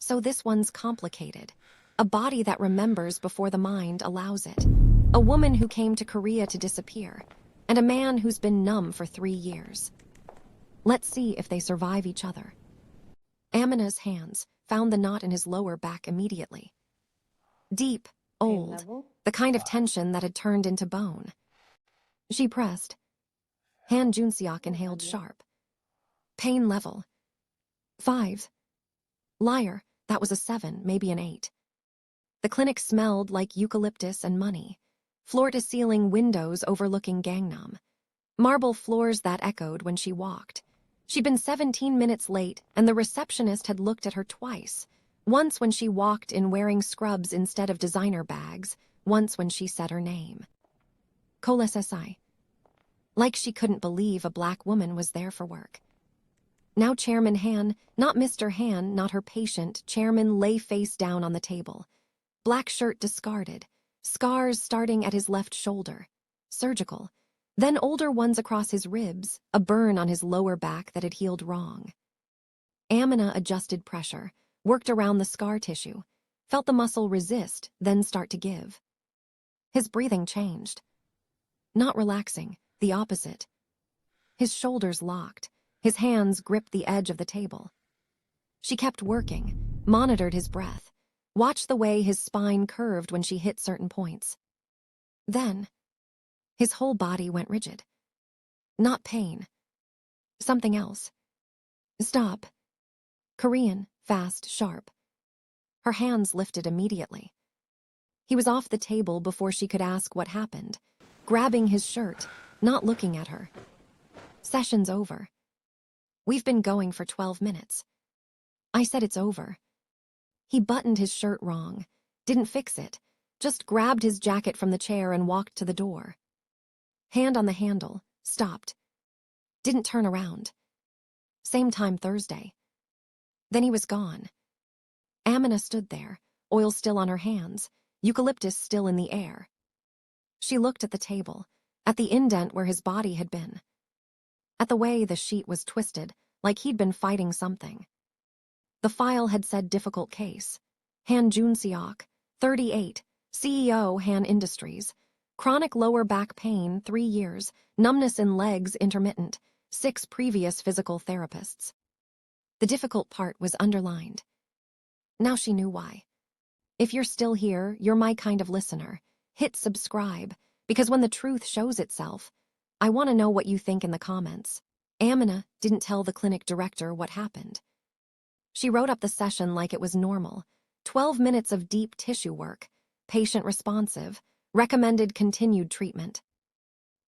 So this one's complicated. A body that remembers before the mind allows it. A woman who came to Korea to disappear. And a man who's been numb for 3 years. Let's see if they survive each other. Amina's hands found the knot in his lower back immediately. Deep, Pain old, level? the kind of tension that had turned into bone. She pressed. Han Junseok inhaled sharp. Pain level. 5. Liar, that was a 7, maybe an 8. The clinic smelled like eucalyptus and money. Floor-to-ceiling windows overlooking Gangnam. Marble floors that echoed when she walked. She'd been 17 minutes late, and the receptionist had looked at her twice. Once when she walked in wearing scrubs instead of designer bags, once when she said her name. Cole SSI. Like she couldn't believe a black woman was there for work. Now Chairman Han, not Mr. Han, not her patient, Chairman lay face down on the table. Black shirt discarded, scars starting at his left shoulder. Surgical. Then older ones across his ribs, a burn on his lower back that had healed wrong. Amina adjusted pressure, worked around the scar tissue, felt the muscle resist, then start to give. His breathing changed. Not relaxing, the opposite. His shoulders locked, his hands gripped the edge of the table. She kept working, monitored his breath, watched the way his spine curved when she hit certain points. Then, his whole body went rigid. Not pain. Something else. Stop. Korean, fast, sharp. Her hands lifted immediately. He was off the table before she could ask what happened, grabbing his shirt, not looking at her. Session's over. We've been going for 12 minutes. I said it's over. He buttoned his shirt wrong, didn't fix it, just grabbed his jacket from the chair and walked to the door. Hand on the handle, stopped. Didn't turn around. Same time Thursday. Then he was gone. Amina stood there, oil still on her hands, eucalyptus still in the air. She looked at the table, at the indent where his body had been. At the way the sheet was twisted, like he'd been fighting something. The file had said difficult case. Han Junseok, 38, CEO Han Industries. Chronic lower back pain, 3 years, numbness in legs intermittent, 6 previous physical therapists. The difficult part was underlined. Now she knew why. If you're still here, you're my kind of listener. Hit subscribe, because when the truth shows itself, I want to know what you think in the comments. Amina didn't tell the clinic director what happened. She wrote up the session like it was normal. 12 minutes of deep tissue work, patient responsive, recommended continued treatment.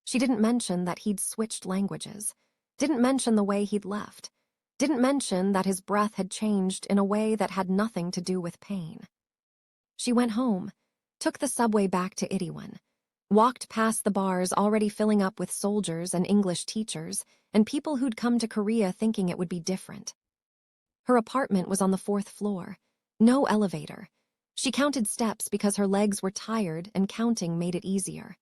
She didn't mention that he'd switched languages, didn't mention the way he'd left, didn't mention that his breath had changed in a way that had nothing to do with pain. She went home, took the subway back to Itaewon, walked past the bars already filling up with soldiers and English teachers and people who'd come to Korea thinking it would be different. Her apartment was on the 4th floor, no elevator. She counted steps because her legs were tired and counting made it easier.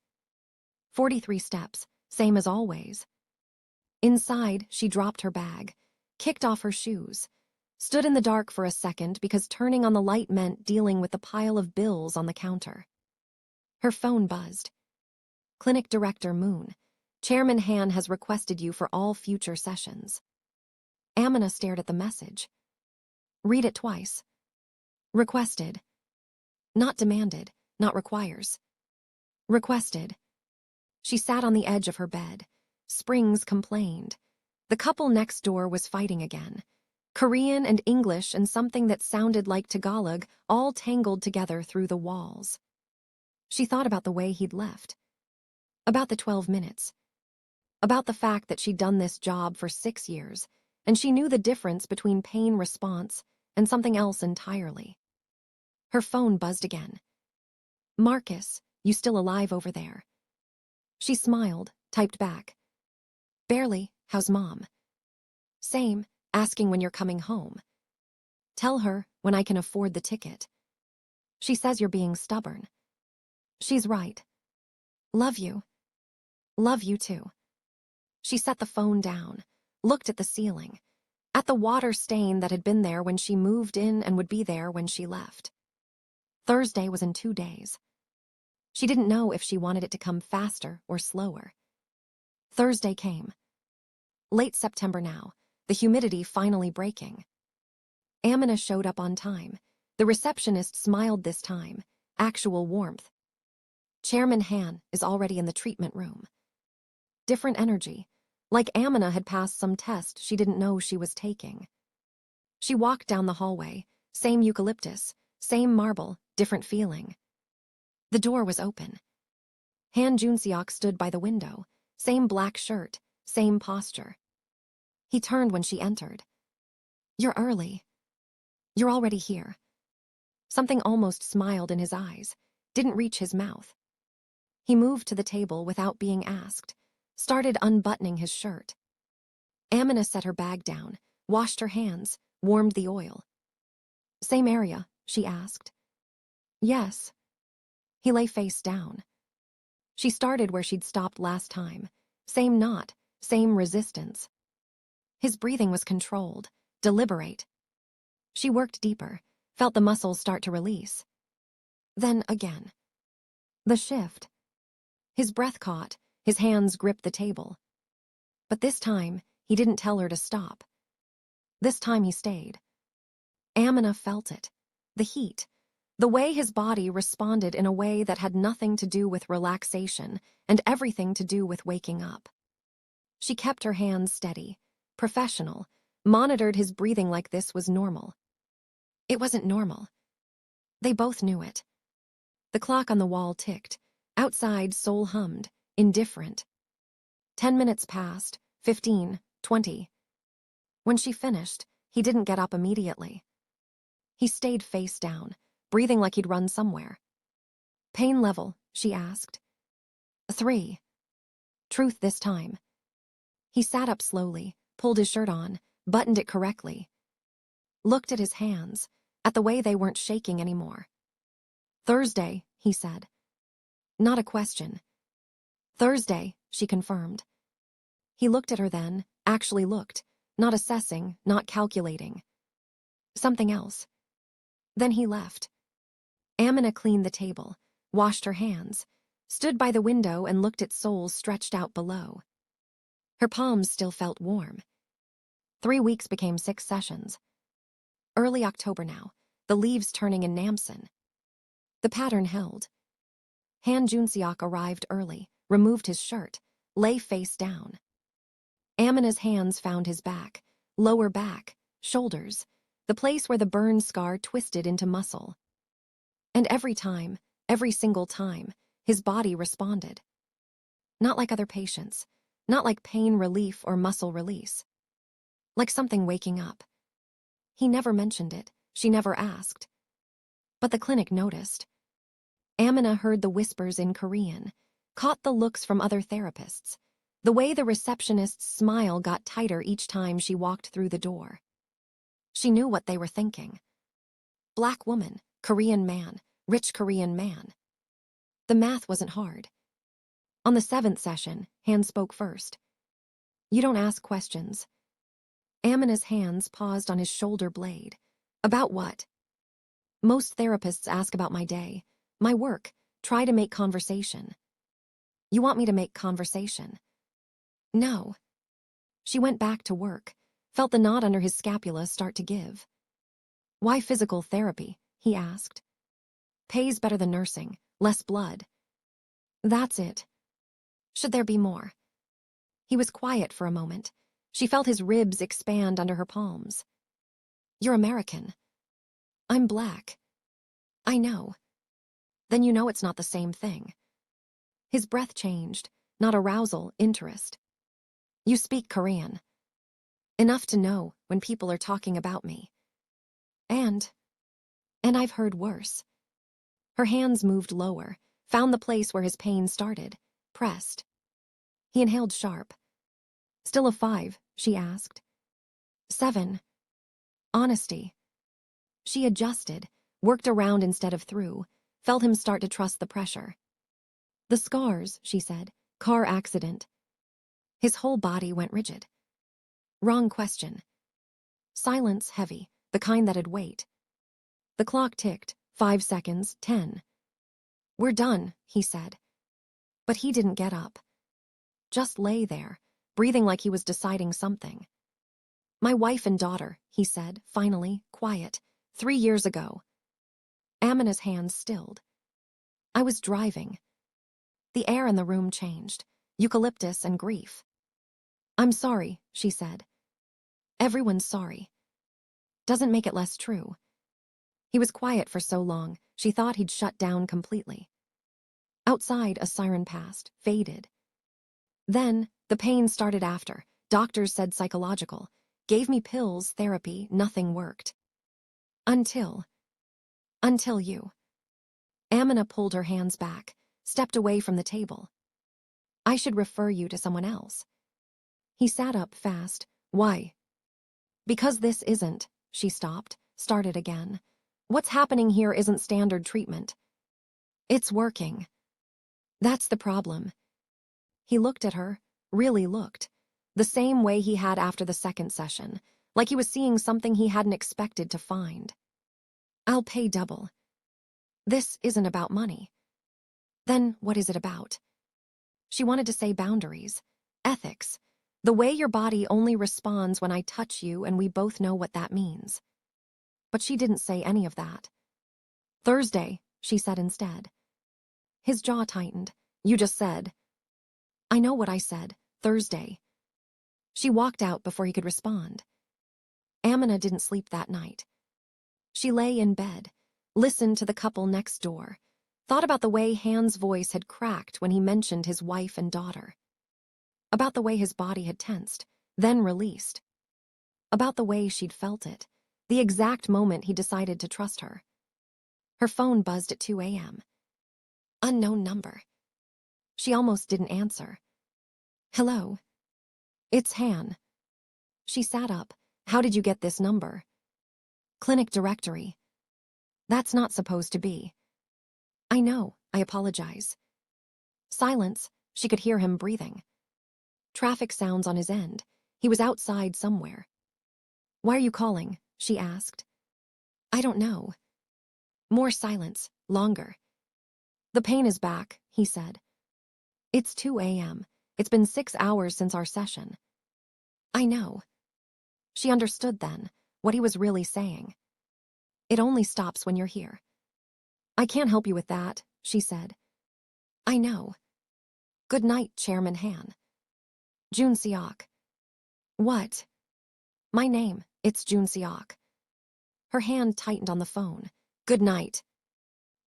43 steps, same as always. Inside, she dropped her bag, kicked off her shoes, stood in the dark for a second because turning on the light meant dealing with the pile of bills on the counter. Her phone buzzed. Clinic Director Moon, Chairman Han has requested you for all future sessions. Amina stared at the message. Read it twice. Requested. Not demanded, not requires. Requested. She sat on the edge of her bed. Springs complained. The couple next door was fighting again. Korean and English and something that sounded like Tagalog all tangled together through the walls. She thought about the way he'd left. About the 12 minutes. About the fact that she'd done this job for 6 years, and she knew the difference between pain response and something else entirely. Her phone buzzed again. Marcus, you still alive over there? She smiled, typed back. Barely, how's Mom? Same, asking when you're coming home. Tell her when I can afford the ticket. She says you're being stubborn. She's right. Love you. Love you too. She set the phone down, looked at the ceiling. At the water stain that had been there when she moved in and would be there when she left. Thursday was in 2 days. She didn't know if she wanted it to come faster or slower. Thursday came. Late September now, the humidity finally breaking. Amina showed up on time. The receptionist smiled this time, actual warmth. Chairman Han is already in the treatment room. Different energy, like Amina had passed some test she didn't know she was taking. She walked down the hallway, same eucalyptus, same marble, different feeling. The door was open. Han Junseok stood by the window, same black shirt, same posture. He turned when she entered. "You're early. You're already here." Something almost smiled in his eyes, didn't reach his mouth. He moved to the table without being asked, started unbuttoning his shirt. Amina set her bag down, washed her hands, warmed the oil. "Same area?" she asked. "Yes." He lay face down. She started where she'd stopped last time. Same knot, same resistance. His breathing was controlled, deliberate. She worked deeper, felt the muscles start to release. Then again. The shift. His breath caught, his hands gripped the table. But this time, he didn't tell her to stop. This time he stayed. Amina felt it. The heat. The way his body responded in a way that had nothing to do with relaxation and everything to do with waking up. She kept her hands steady, professional, monitored his breathing like this was normal. It wasn't normal. They both knew it. The clock on the wall ticked. Outside, Seoul hummed, indifferent. 10 minutes passed, 15, 20. When she finished, he didn't get up immediately. He stayed face down, breathing like he'd run somewhere. "Pain level?" she asked. 3. Truth this time. He sat up slowly, pulled his shirt on, buttoned it correctly. Looked at his hands, at the way they weren't shaking anymore. "Thursday," he said. Not a question. "Thursday," she confirmed. He looked at her then, actually looked, not assessing, not calculating. Something else. Then he left. Amina cleaned the table, washed her hands, stood by the window and looked at Seoul stretched out below. Her palms still felt warm. 3 weeks became 6 sessions. Early October now, the leaves turning in Namsan. The pattern held. Han Junseok arrived early, removed his shirt, lay face down. Amina's hands found his back, lower back, shoulders, the place where the burn scar twisted into muscle. And every time, every single time, his body responded. Not like other patients, not like pain relief or muscle release. Like something waking up. He never mentioned it, she never asked. But the clinic noticed. Amina heard the whispers in Korean, caught the looks from other therapists, the way the receptionist's smile got tighter each time she walked through the door. She knew what they were thinking. Black woman, Korean man, rich Korean man. The math wasn't hard. On the 7th session, Han spoke first. "You don't ask questions." Amina's hands paused on his shoulder blade. "About what?" "Most therapists ask about my day, my work, try to make conversation." "You want me to make conversation?" "No." She went back to work, felt the knot under his scapula start to give. "Why physical therapy?" he asked. "Pays better than nursing, less blood." "That's it. Should there be more?" He was quiet for a moment. She felt his ribs expand under her palms. "You're American." "I'm black." "I know." "Then you know it's not the same thing." His breath changed, not arousal, interest. "You speak Korean." "Enough to know when people are talking about me." And I've heard worse." Her hands moved lower, found the place where his pain started, pressed. He inhaled sharp. "Still a 5, she asked. 7. Honesty. She adjusted, worked around instead of through, felt him start to trust the pressure. "The scars," she said. "Car accident." His whole body went rigid. "Wrong question." Silence heavy, the kind that'd wait. The clock ticked, 5 seconds, 10. "We're done," he said. But he didn't get up. Just lay there, breathing like he was deciding something. "My wife and daughter," he said, finally, quiet. 3 years ago." Amina's hands stilled. "I was driving." The air in the room changed. Eucalyptus and grief. "I'm sorry," she said. "Everyone's sorry. Doesn't make it less true." He was quiet for so long, she thought he'd shut down completely. Outside, a siren passed, faded. Then, the pain started after. Doctors said psychological. Gave me pills, therapy, nothing worked. Until you. Amina pulled her hands back, stepped away from the table. "I should refer you to someone else." He sat up fast. "Why?" "Because this isn't," she stopped, started again. "What's happening here isn't standard treatment. It's working. That's the problem." He looked at her, really looked, the same way he had after the second session, like he was seeing something he hadn't expected to find. "I'll pay double." "This isn't about money." "Then what is it about?" She wanted to say boundaries, ethics, the way your body only responds when I touch you, and we both know what that means. But she didn't say any of that. "Thursday," she said instead. His jaw tightened. "You just said." "I know what I said. Thursday." She walked out before he could respond. Amina didn't sleep that night. She lay in bed, listened to the couple next door, thought about the way Han's voice had cracked when he mentioned his wife and daughter. About the way his body had tensed, then released. About the way she'd felt it, the exact moment he decided to trust her. Her phone buzzed at 2 a.m. Unknown number. She almost didn't answer. "Hello." "It's Han." She sat up. "How did you get this number?" "Clinic directory." "That's not supposed to be." "I know, I apologize." Silence. She could hear him breathing. Traffic sounds on his end. He was outside somewhere. "Why are you calling?" she asked. "I don't know." More silence, longer. "The pain is back," he said. "It's 2 a.m. It's been 6 hours since our session." "I know." She understood then, what he was really saying. "It only stops when you're here." "I can't help you with that," she said. "I know." "Good night, Chairman Han." "Jun Seok." "What?" "My name, it's Jun Seok." Her hand tightened on the phone. "Good night."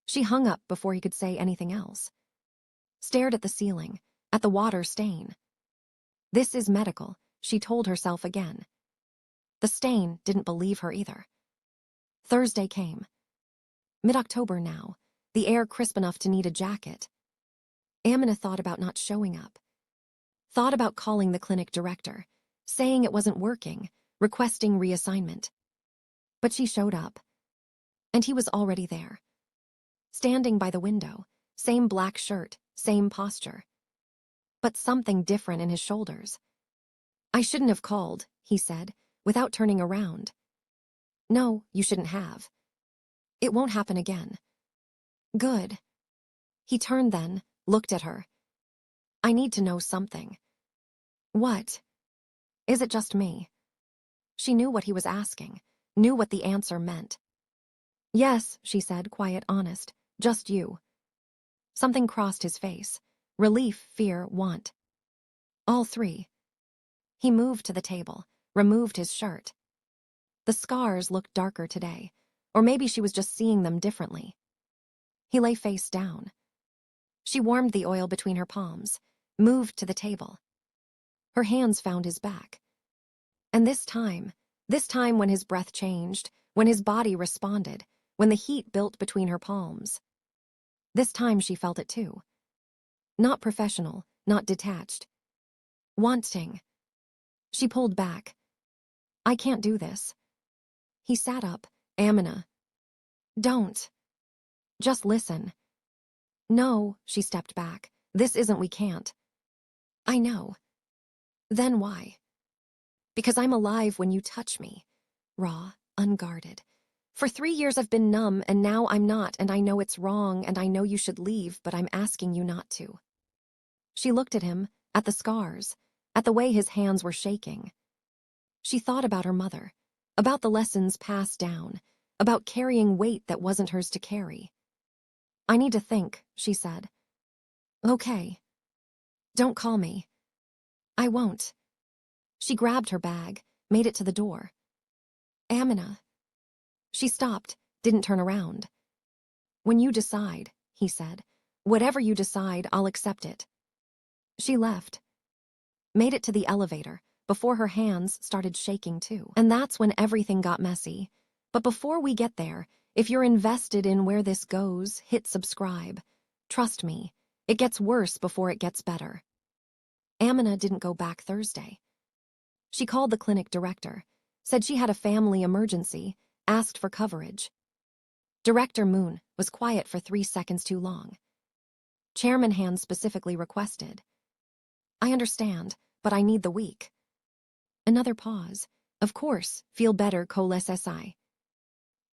She hung up before he could say anything else. Stared at the ceiling, at the water stain. This is medical, she told herself again. The stain didn't believe her either. Thursday came. Mid-October now, the air crisp enough to need a jacket. Amina thought about not showing up. Thought about calling the clinic director, saying it wasn't working, requesting reassignment. But she showed up. And he was already there. Standing by the window, same black shirt, same posture. But something different in his shoulders. "I shouldn't have called," he said, without turning around. "No, you shouldn't have. It won't happen again." "Good." He turned then, looked at her. "I need to know something." "What?" "Is it just me?" She knew what he was asking, knew what the answer meant. "Yes," she said, quiet, honest. "Just you." Something crossed his face. Relief, fear, want. All three. He moved to the table, removed his shirt. The scars looked darker today, or maybe she was just seeing them differently. He lay face down. She warmed the oil between her palms, moved to the table. Her hands found his back. And this time when his breath changed, when his body responded, when the heat built between her palms. This time she felt it too. Not professional, not detached. Wanting. She pulled back. "I can't do this." He sat up. "Amina." "Don't." "Just listen." "No," she stepped back. "This isn't, we can't." "I know." "Then why?" "Because I'm alive when you touch me. raw, unguarded. For 3 years I've been numb, and now I'm not, and I know it's wrong, and I know you should leave, but I'm asking you not to. She looked at him, at the scars, at the way his hands were shaking. She thought about her mother, about the lessons passed down, about carrying weight that wasn't hers to carry. I need to think, she said. Okay. Don't call me. I won't. She grabbed her bag, made it to the door. Amina. She stopped, didn't turn around. When you decide, he said. Whatever you decide, I'll accept it. She left. Made it to the elevator, before her hands started shaking too. And that's when everything got messy. But before we get there, if you're invested in where this goes, hit subscribe. Trust me, it gets worse before it gets better. Amina didn't go back Thursday. She called the clinic director, said she had a family emergency, asked for coverage. Director Moon was quiet for 3 seconds too long. Chairman Han specifically requested. I understand, but I need the week. Another pause. Of course, feel better, Cole SSI.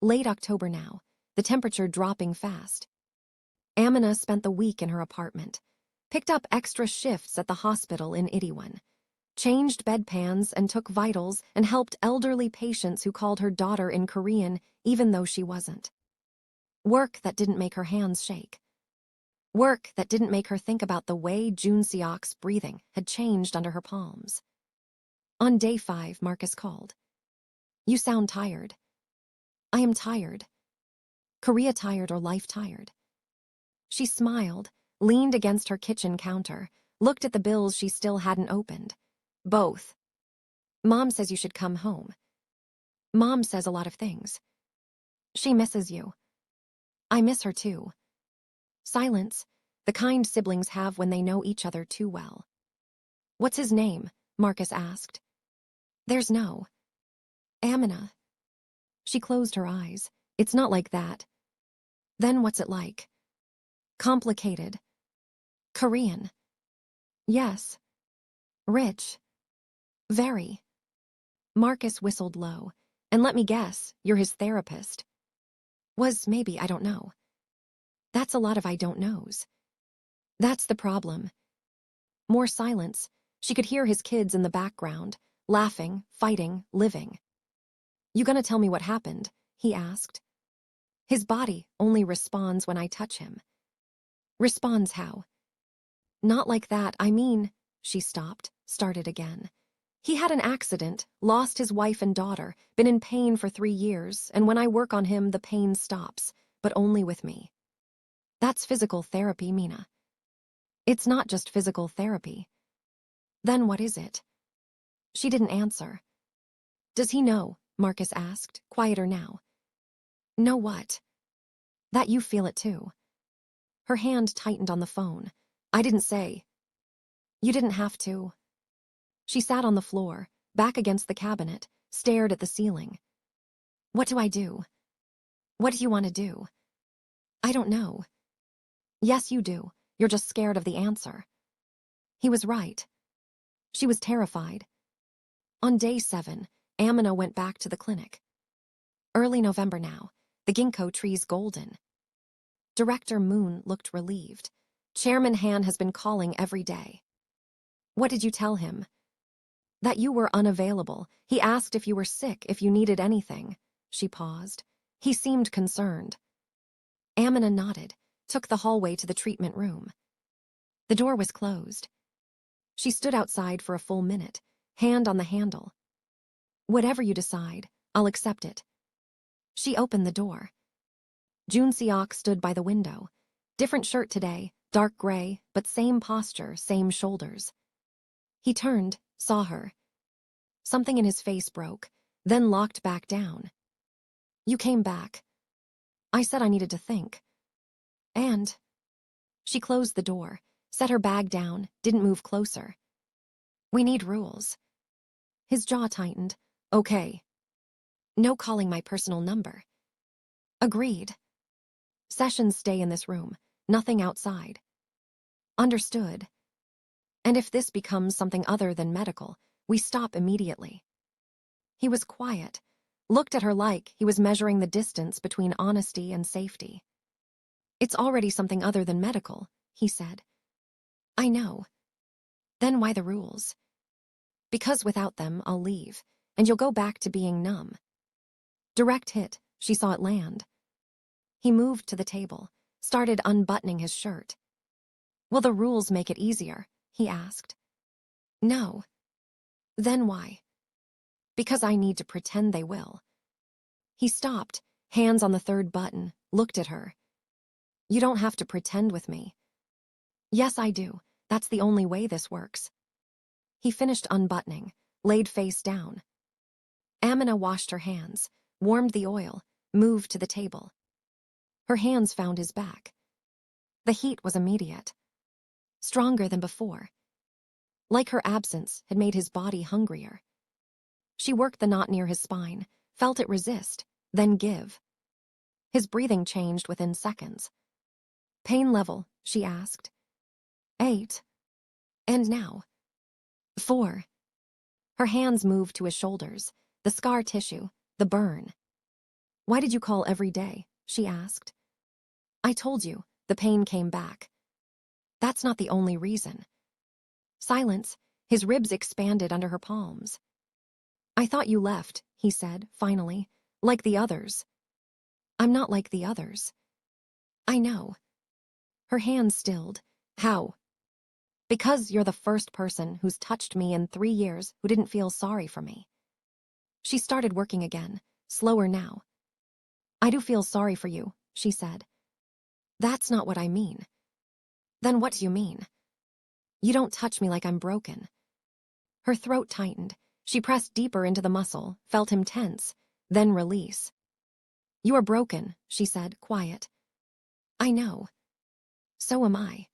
Late October now, the temperature dropping fast. Amina spent the week in her apartment, picked up extra shifts at the hospital in Itaewon, changed bedpans and took vitals and helped elderly patients who called her daughter in Korean even though she wasn't. Work that didn't make her hands shake. Work that didn't make her think about the way Junseok's breathing had changed under her palms. On day 5, Marcus called. You sound tired. I am tired. Korea tired or life tired. She smiled, leaned against her kitchen counter, looked at the bills she still hadn't opened. Both. Mom says you should come home. Mom says a lot of things. She misses you. I miss her too. Silence, the kind siblings have when they know each other too well. What's his name? Marcus asked. There's no. Amina. She closed her eyes. It's not like that. Then what's it like? Complicated. Korean. Yes. Rich. Very. Marcus whistled low. And let me guess, you're his therapist. Was maybe, I don't know. That's a lot of I don't knows. That's the problem. More silence. She could hear his kids in the background, laughing, fighting, living. You gonna tell me what happened? He asked. His body only responds when I touch him. Responds how? Not like that, I mean, she stopped, started again. He had an accident, lost his wife and daughter, been in pain for 3 years, and when I work on him, the pain stops, but only with me. That's physical therapy, Mina. It's not just physical therapy. Then what is it? She didn't answer. Does he know? Marcus asked, quieter now. Know what? That you feel it too. Her hand tightened on the phone. I didn't say. You didn't have to. She sat on the floor, back against the cabinet, stared at the ceiling. What do I do? What do you want to do? I don't know. Yes, you do. You're just scared of the answer. He was right. She was terrified. On day 7, Amina went back to the clinic. Early November now, the ginkgo tree's golden. Director Moon looked relieved. Chairman Han has been calling every day. What did you tell him? That you were unavailable. He asked if you were sick, if you needed anything. She paused. He seemed concerned. Amina nodded, took the hallway to the treatment room. The door was closed. She stood outside for a full minute, hand on the handle. Whatever you decide, I'll accept it. She opened the door. Junseok stood by the window. Different shirt today, dark gray, but same posture, same shoulders. He turned, saw her. Something in his face broke, then locked back down. You came back. I said I needed to think. And she closed the door, set her bag down, didn't move closer. We need rules. His jaw tightened. Okay. No calling my personal number. Agreed. Sessions stay in this room, nothing outside. Understood. And if this becomes something other than medical, we stop immediately. He was quiet, Looked at her like he was measuring the distance between honesty and safety. "It's already something other than medical," he said. "I know. Then why the rules?" "Because without them, I'll leave, and you'll go back to being numb." Direct hit, she saw it land. He moved to the table, started unbuttoning his shirt. "Will the rules make it easier?" he asked. "No." "Then why?" "Because I need to pretend they will." He stopped, hands on the third button, looked at her. "You don't have to pretend with me." "Yes, I do. That's the only way this works." He finished unbuttoning, laid face down. Amina washed her hands, warmed the oil, moved to the table. Her hands found his back. The heat was immediate, stronger than before. Like her absence had made his body hungrier. She worked the knot near his spine, felt it resist, then give. His breathing changed within seconds. "Pain level?" she asked. 8. "And now?" 4. Her hands moved to his shoulders, the scar tissue, the burn. "Why did you call every day?" she asked. "I told you," the pain came back. "That's not the only reason." Silence, his ribs expanded under her palms. "I thought you left," he said, finally, "like the others." "I'm not like the others." "I know." Her hands stilled. "How?" "Because you're the first person who's touched me in 3 years who didn't feel sorry for me." She started working again, slower now. "I do feel sorry for you," she said. "That's not what I mean." "Then what do you mean?" "You don't touch me like I'm broken." Her throat tightened. She pressed deeper into the muscle, felt him tense, then release. "You are broken," she said, quiet. "I know." "So am I."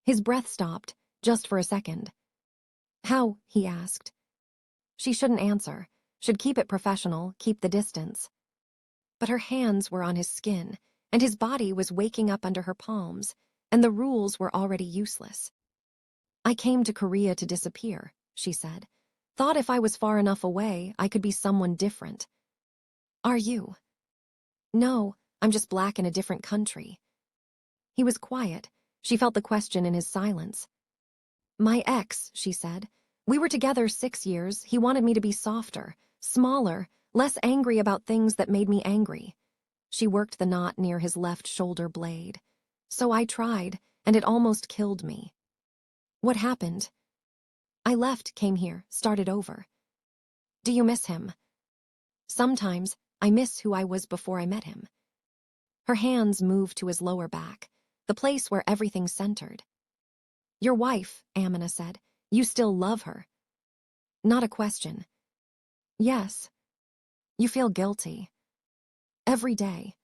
His breath stopped, just for a second. "How?" he asked. She shouldn't answer, should keep it professional, keep the distance. But her hands were on his skin, and his body was waking up under her palms, and the rules were already useless. "I came to Korea to disappear," she said. "Thought if I was far enough away, I could be someone different." "Are you?" "No, I'm just black in a different country." He was quiet. She felt the question in his silence. "My ex," she said. "We were together 6 years. He wanted me to be softer, smaller, less angry about things that made me angry." She worked the knot near his left shoulder blade. "So I tried, and it almost killed me." "What happened?" "I left, came here, started over." "Do you miss him?" "Sometimes. I miss who I was before I met him." Her hands moved to his lower back, the place where everything centered. "Your wife," Amina said. "You still love her." "Not a question." "Yes." "You feel guilty." "Every day."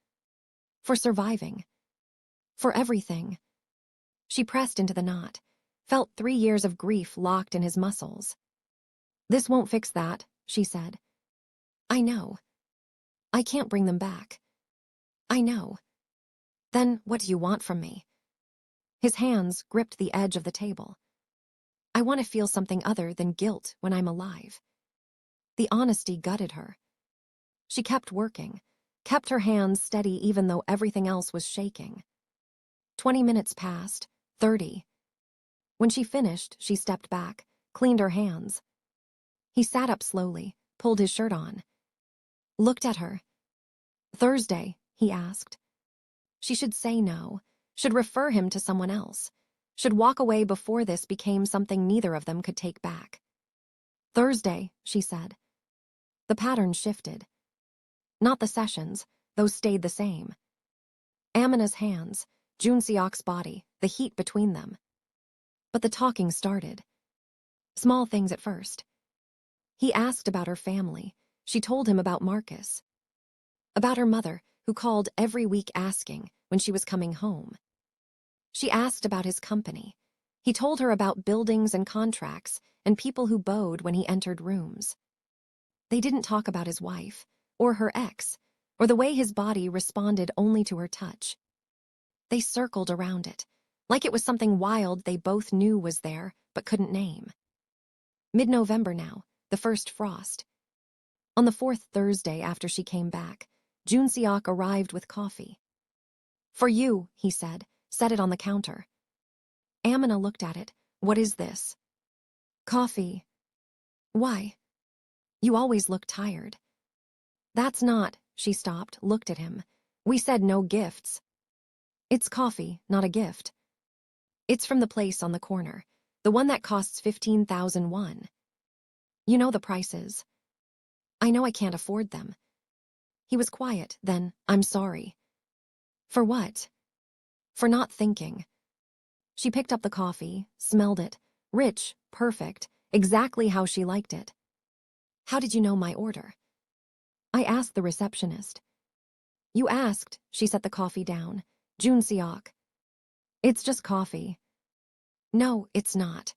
"For surviving." "For everything." She pressed into the knot, felt 3 years of grief locked in his muscles. "This won't fix that," she said. "I know." "I can't bring them back." "I know." "Then what do you want from me?" His hands gripped the edge of the table. "I want to feel something other than guilt when I'm alive." The honesty gutted her. She kept working, kept her hands steady even though everything else was shaking. 20 minutes passed, 30. When she finished, she stepped back, cleaned her hands. He sat up slowly, pulled his shirt on. Looked at her. "Thursday?" he asked. She should say no, should refer him to someone else, should walk away before this became something neither of them could take back. "Thursday," she said. The pattern shifted. Not the sessions, those stayed the same. Amina's hands, Junseok's body, the heat between them. But the talking started. Small things at first. He asked about her family. She told him about Marcus. About her mother, who called every week asking when she was coming home. She asked about his company. He told her about buildings and contracts and people who bowed when he entered rooms. They didn't talk about his wife, or her ex, or the way his body responded only to her touch. They circled around it, like it was something wild they both knew was there but couldn't name. Mid-November now, the first frost. On the fourth Thursday after she came back, Junseok arrived with coffee. "For you," he said. "Set it on the counter." Amina looked at it. "What is this?" "Coffee." "Why? You always look tired." "That's not," she stopped, looked at him. "We said no gifts." "It's coffee, not a gift. It's from the place on the corner, the one that costs 15,000 won. You know the prices." "I know I can't afford them." He was quiet, then, "I'm sorry." "For what?" "For not thinking." She picked up the coffee, smelled it. Rich, perfect, exactly how she liked it. "How did you know my order?" "I asked the receptionist." "You asked," she set the coffee down. "Junseok." "It's just coffee." "No, it's not."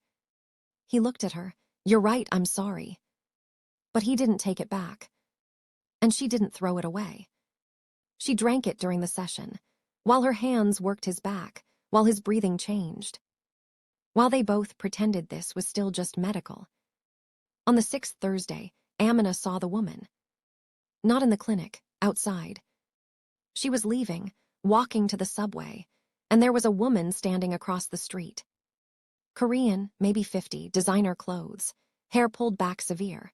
He looked at her. "You're right, I'm sorry." But he didn't take it back. And she didn't throw it away. She drank it during the session, while her hands worked his back, while his breathing changed. While they both pretended this was still just medical. On the sixth Thursday, Amina saw the woman. Not in the clinic, outside. She was leaving, walking to the subway, and there was a woman standing across the street. Korean, maybe 50, designer clothes, hair pulled back severe.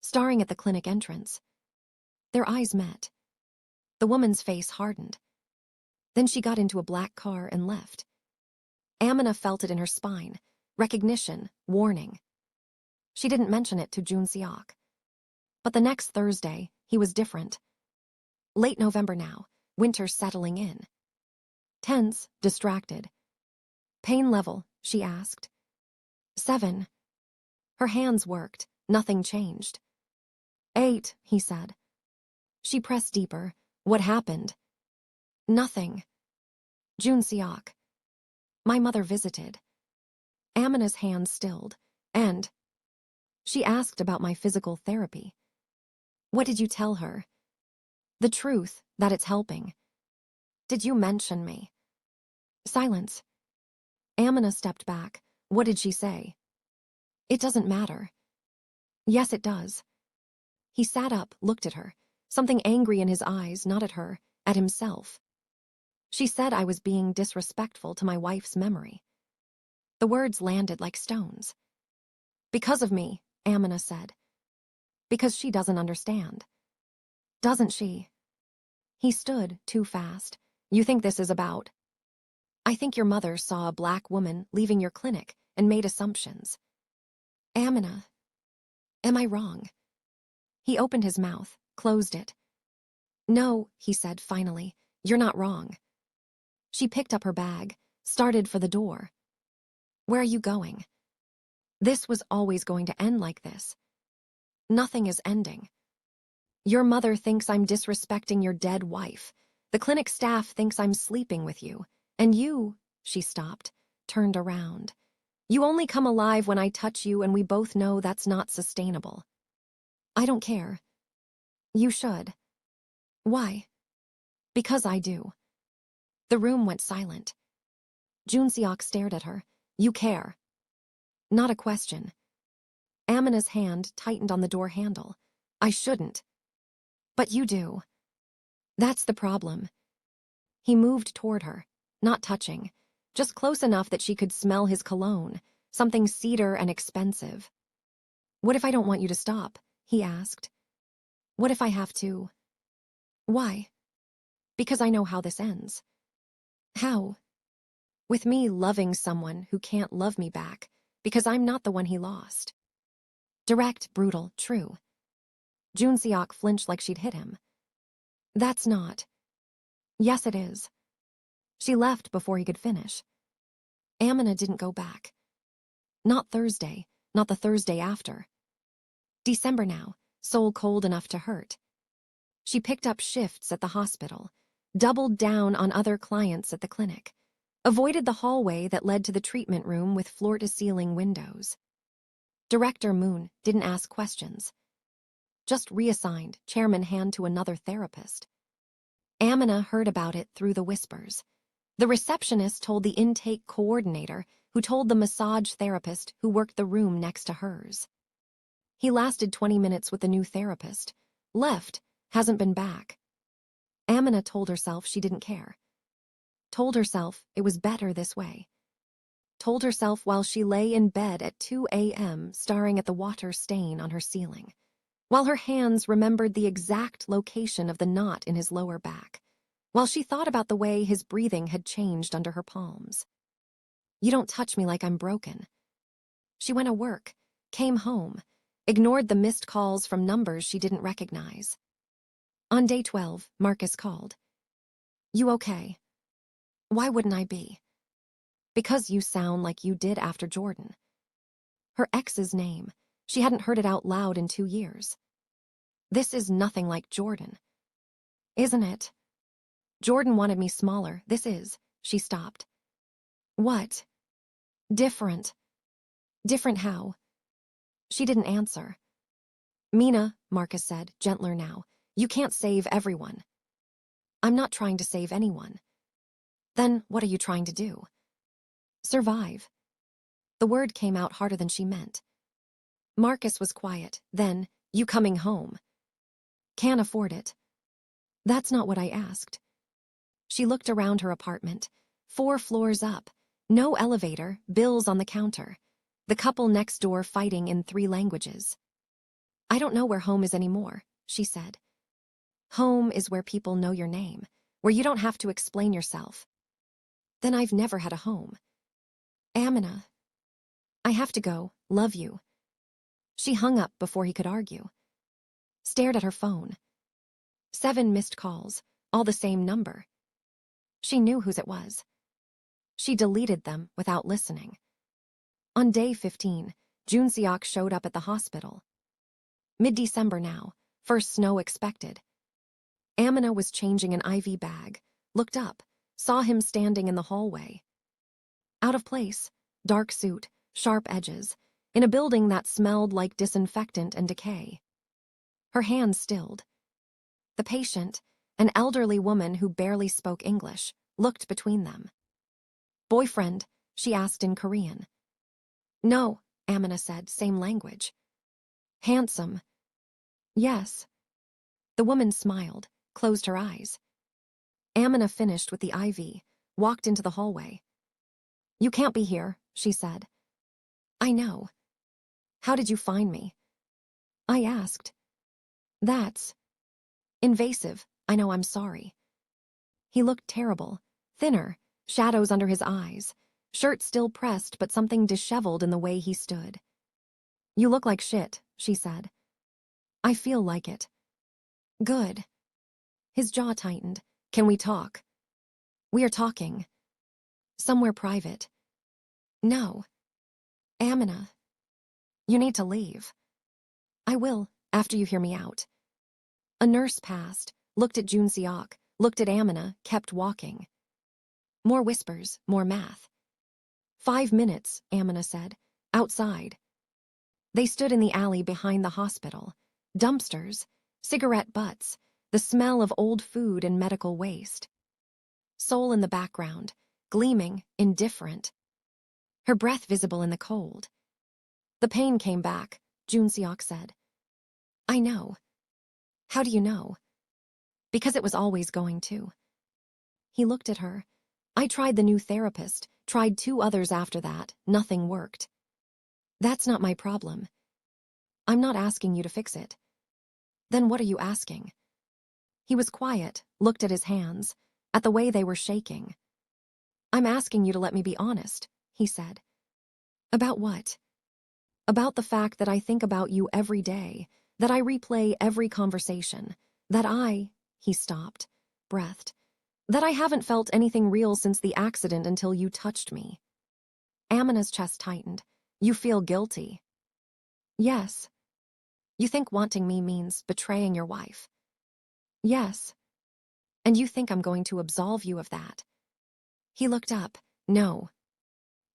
Staring at the clinic entrance. Their eyes met. The woman's face hardened. Then she got into a black car and left. Amina felt it in her spine. Recognition, warning. She didn't mention it to Junseok. But the next Thursday, he was different. Late November now, winter settling in. Tense, distracted. "Pain level?" she asked. 7. Her hands worked, nothing changed. 8, he said. She pressed deeper. "What happened?" "Nothing." "Junseok." "My mother visited." Amina's hands stilled. "And?" She asked about my physical therapy. "What did you tell her?" "The truth, that it's helping." "Did you mention me?" Silence. Amina stepped back. "What did she say?" "It doesn't matter." "Yes, it does." He sat up, looked at her. Something angry in his eyes, not at her, at himself. "She said I was being disrespectful to my wife's memory." The words landed like stones. "Because of me," Amina said. "Because she doesn't understand." "Doesn't she?" He stood, too fast. "You think this is about?" "I think your mother saw a black woman leaving your clinic and made assumptions." "Amina, am I wrong?" He opened his mouth, closed it. "No," he said finally, "you're not wrong." She picked up her bag, started for the door. "Where are you going?" This was always going to end like this. Nothing is ending. "Your mother thinks I'm disrespecting your dead wife. The clinic staff thinks I'm sleeping with you. And you," she stopped, turned around. "You only come alive when I touch you, and we both know that's not sustainable." "I don't care." "You should." "Why?" "Because I do." The room went silent. Junseok stared at her. "You care." Not a question. Amina's hand tightened on the door handle. "I shouldn't." "But you do." "That's the problem." He moved toward her, not touching, just close enough that she could smell his cologne, something cedar and expensive. "What if I don't want you to stop?" he asked. "What if I have to?" "Why?" "Because I know how this ends." "How?" "With me loving someone who can't love me back, because I'm not the one he lost." Direct, brutal, true. Junseok flinched like she'd hit him. "That's not." "Yes, it is." She left before he could finish. Amina didn't go back. Not Thursday, not the Thursday after. December now, Seoul cold enough to hurt. She picked up shifts at the hospital, doubled down on other clients at the clinic, avoided the hallway that led to the treatment room with floor-to-ceiling windows. Director Moon didn't ask questions. Just reassigned, chairman hand to another therapist. Amina heard about it through the whispers. The receptionist told the intake coordinator, who told the massage therapist who worked the room next to hers. He lasted 20 minutes with the new therapist. Left, hasn't been back. Amina told herself she didn't care. Told herself it was better this way. Told herself while she lay in bed at 2 a.m. staring at the water stain on her ceiling, while her hands remembered the exact location of the knot in his lower back, while she thought about the way his breathing had changed under her palms. You don't touch me like I'm broken. She went to work, came home, ignored the missed calls from numbers she didn't recognize. On day 12, Marcus called. You okay? Why wouldn't I be? Because you sound like you did after Jordan. Her ex's name. She hadn't heard it out loud in 2 years. This is nothing like Jordan. Isn't it? Jordan wanted me smaller. This is. She stopped. What? Different. Different how? She didn't answer. Mina, Marcus said, gentler now. You can't save everyone. I'm not trying to save anyone. Then what are you trying to do? Survive. The word came out harder than she meant. Marcus was quiet. Then, you coming home. Can't afford it. That's not what I asked. She looked around her apartment. 4 floors up. No elevator, bills on the counter. The couple next door fighting in 3 languages. I don't know where home is anymore, she said. Home is where people know your name, where you don't have to explain yourself. Then I've never had a home. Amina. I have to go, love you. She hung up before he could argue. Stared at her phone. 7 missed calls, all the same number. She knew whose it was. She deleted them without listening. On day 15, Junseok showed up at the hospital. Mid-December now, first snow expected. Amina was changing an IV bag, looked up, saw him standing in the hallway. Out of place, dark suit, sharp edges, in a building that smelled like disinfectant and decay. Her hands stilled. The patient, an elderly woman who barely spoke English, looked between them. Boyfriend, she asked in Korean. No, Amina said, same language. Handsome. Yes. The woman smiled, closed her eyes. Amina finished with the IV, walked into the hallway. You can't be here, she said. I know. How did you find me? I asked. That's invasive. I know, I'm sorry. He looked terrible, thinner, shadows under his eyes, shirt still pressed but something disheveled in the way he stood. You look like shit, she said. I feel like it. Good. His jaw tightened. Can we talk? We are talking. Somewhere private. No. Amina. You need to leave. I will, after you hear me out. A nurse passed, looked at Junseok, looked at Amina, kept walking. More whispers, more math. 5 minutes, Amina said. Outside. They stood in the alley behind the hospital. Dumpsters, cigarette butts, the smell of old food and medical waste. Seoul in the background, gleaming, indifferent. Her breath visible in the cold. The pain came back, Junseok said. I know. How do you know? Because it was always going to. He looked at her. I tried the new therapist, tried 2 others after that, nothing worked. That's not my problem. I'm not asking you to fix it. Then what are you asking? He was quiet, looked at his hands, at the way they were shaking. I'm asking you to let me be honest, he said. About what? About the fact that I think about you every day, that I replay every conversation, that he stopped, breathed, that I haven't felt anything real since the accident until you touched me. Amina's chest tightened. You feel guilty. Yes. You think wanting me means betraying your wife. Yes. And you think I'm going to absolve you of that. He looked up. No.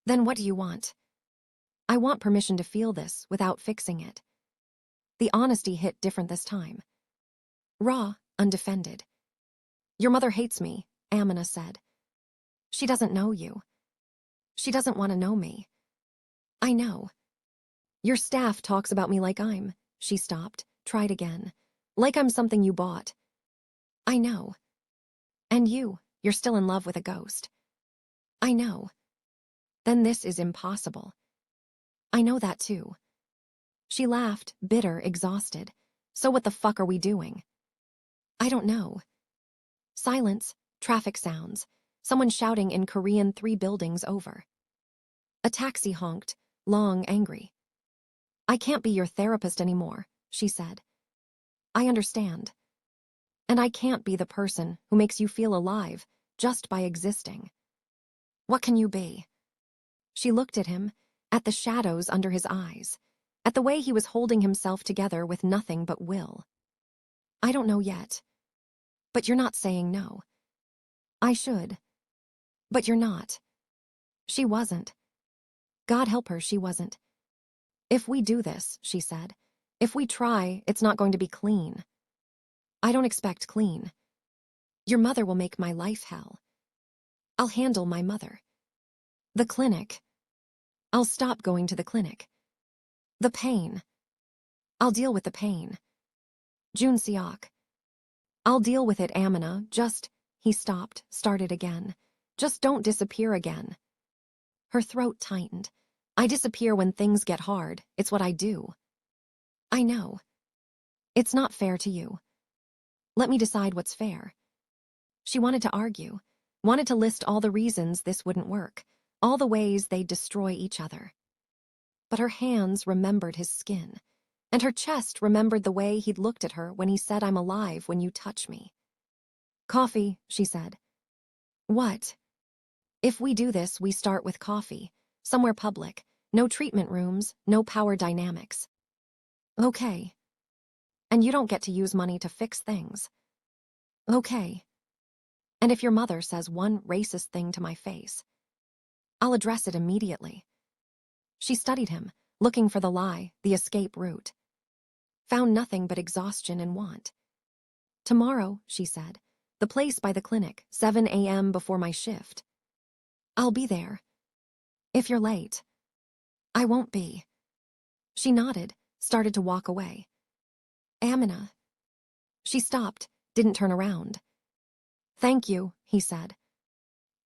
Then what do you want? I want permission to feel this without fixing it. The honesty hit different this time. Raw, undefended. Your mother hates me, Amina said. She doesn't know you. She doesn't want to know me. I know. Your staff talks about me like I'm, she stopped, tried again. Like I'm something you bought. I know. And you're still in love with a ghost. I know. Then this is impossible. I know that too. She laughed, bitter, exhausted. So what the fuck are we doing? I don't know. Silence, traffic sounds, someone shouting in Korean 3 buildings over. A taxi honked, long, angry. I can't be your therapist anymore, she said. I understand. And I can't be the person who makes you feel alive just by existing. What can you be? She looked at him, at the shadows under his eyes, at the way he was holding himself together with nothing but will. I don't know yet. But you're not saying no. I should. But you're not. She wasn't. God help her, she wasn't. If we do this, she said, if we try, it's not going to be clean. I don't expect clean. Your mother will make my life hell. I'll handle my mother. The clinic. I'll stop going to the clinic. The pain. I'll deal with the pain. Jun Seok. I'll deal with it, Amina, just, he stopped, started again. Just don't disappear again. Her throat tightened. I disappear when things get hard, it's what I do. I know. It's not fair to you. Let me decide what's fair. She wanted to argue, wanted to list all the reasons this wouldn't work, all the ways they'd destroy each other. But her hands remembered his skin, and her chest remembered the way he'd looked at her when he said, I'm alive when you touch me. Coffee, she said. What? If we do this, we start with coffee, somewhere public, no treatment rooms, no power dynamics. Okay. And you don't get to use money to fix things. Okay. And if your mother says one racist thing to my face, I'll address it immediately. She studied him, looking for the lie, the escape route. Found nothing but exhaustion and want. Tomorrow, she said, the place by the clinic, 7 a.m. before my shift. I'll be there. If you're late. I won't be. She nodded, started to walk away. Amina. She stopped, didn't turn around. Thank you, he said.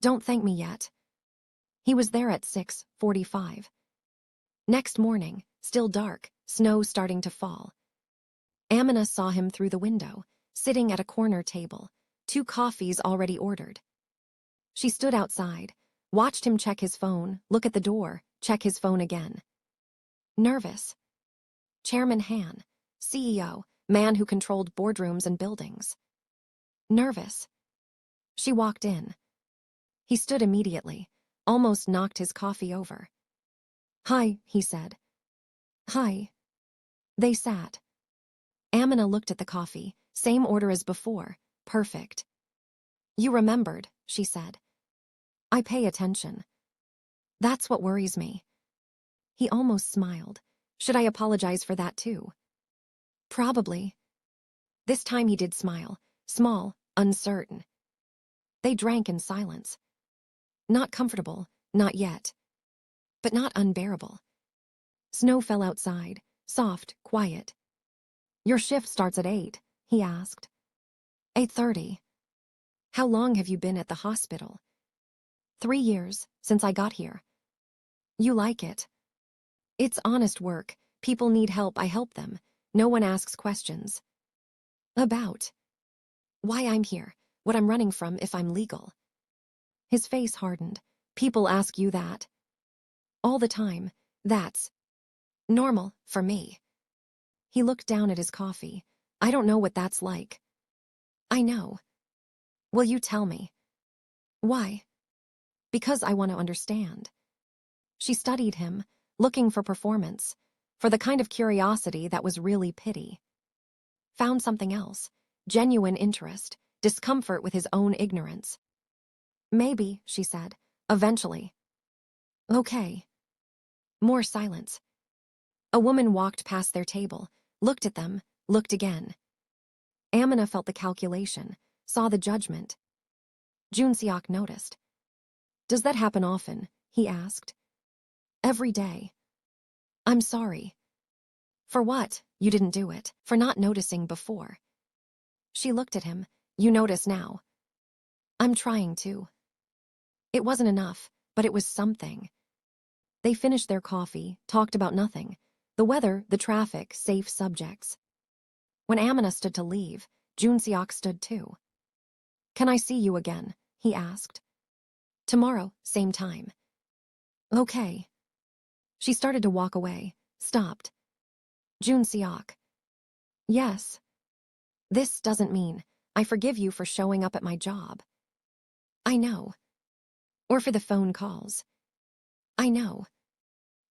Don't thank me yet. He was there at 6:45. Next morning, still dark, snow starting to fall. Amina saw him through the window, sitting at a corner table, 2 coffees already ordered. She stood outside, watched him check his phone, look at the door, check his phone again. Nervous. Chairman Han, CEO, man who controlled boardrooms and buildings. Nervous. She walked in. He stood immediately, almost knocked his coffee over. Hi, he said. Hi. They sat. Amina looked at the coffee, same order as before, perfect. You remembered, she said. I pay attention. That's what worries me. He almost smiled. Should I apologize for that too? Probably. This time he did smile, small, uncertain. They drank in silence. Not comfortable, not yet. But not unbearable. Snow fell outside, soft, quiet. Your shift starts at 8, he asked. 8:30. How long have you been at the hospital? 3 years, since I got here. You like it? It's honest work. People need help, I help them. No one asks questions. About why I'm here, what I'm running from if I'm legal. His face hardened. People ask you that. All the time. That's normal for me. He looked down at his coffee. I don't know what that's like. I know. Will you tell me? Why? Because I want to understand. She studied him, looking for performance, for the kind of curiosity that was really pity. Found something else, genuine interest, discomfort with his own ignorance. Maybe, she said, eventually. Okay. More silence. A woman walked past their table, looked at them, looked again. Amina felt the calculation, saw the judgment. Jun Seok noticed. Does that happen often? He asked. Every day. I'm sorry. For what? You didn't do it. For not noticing before. She looked at him. You notice now. I'm trying to. It wasn't enough, but it was something. They finished their coffee, talked about nothing. The weather, the traffic, safe subjects. When Amina stood to leave, Junseok stood too. Can I see you again? He asked. Tomorrow, same time. Okay. She started to walk away, stopped. Junseok. Yes. This doesn't mean I forgive you for showing up at my job. I know. Or for the phone calls. I know.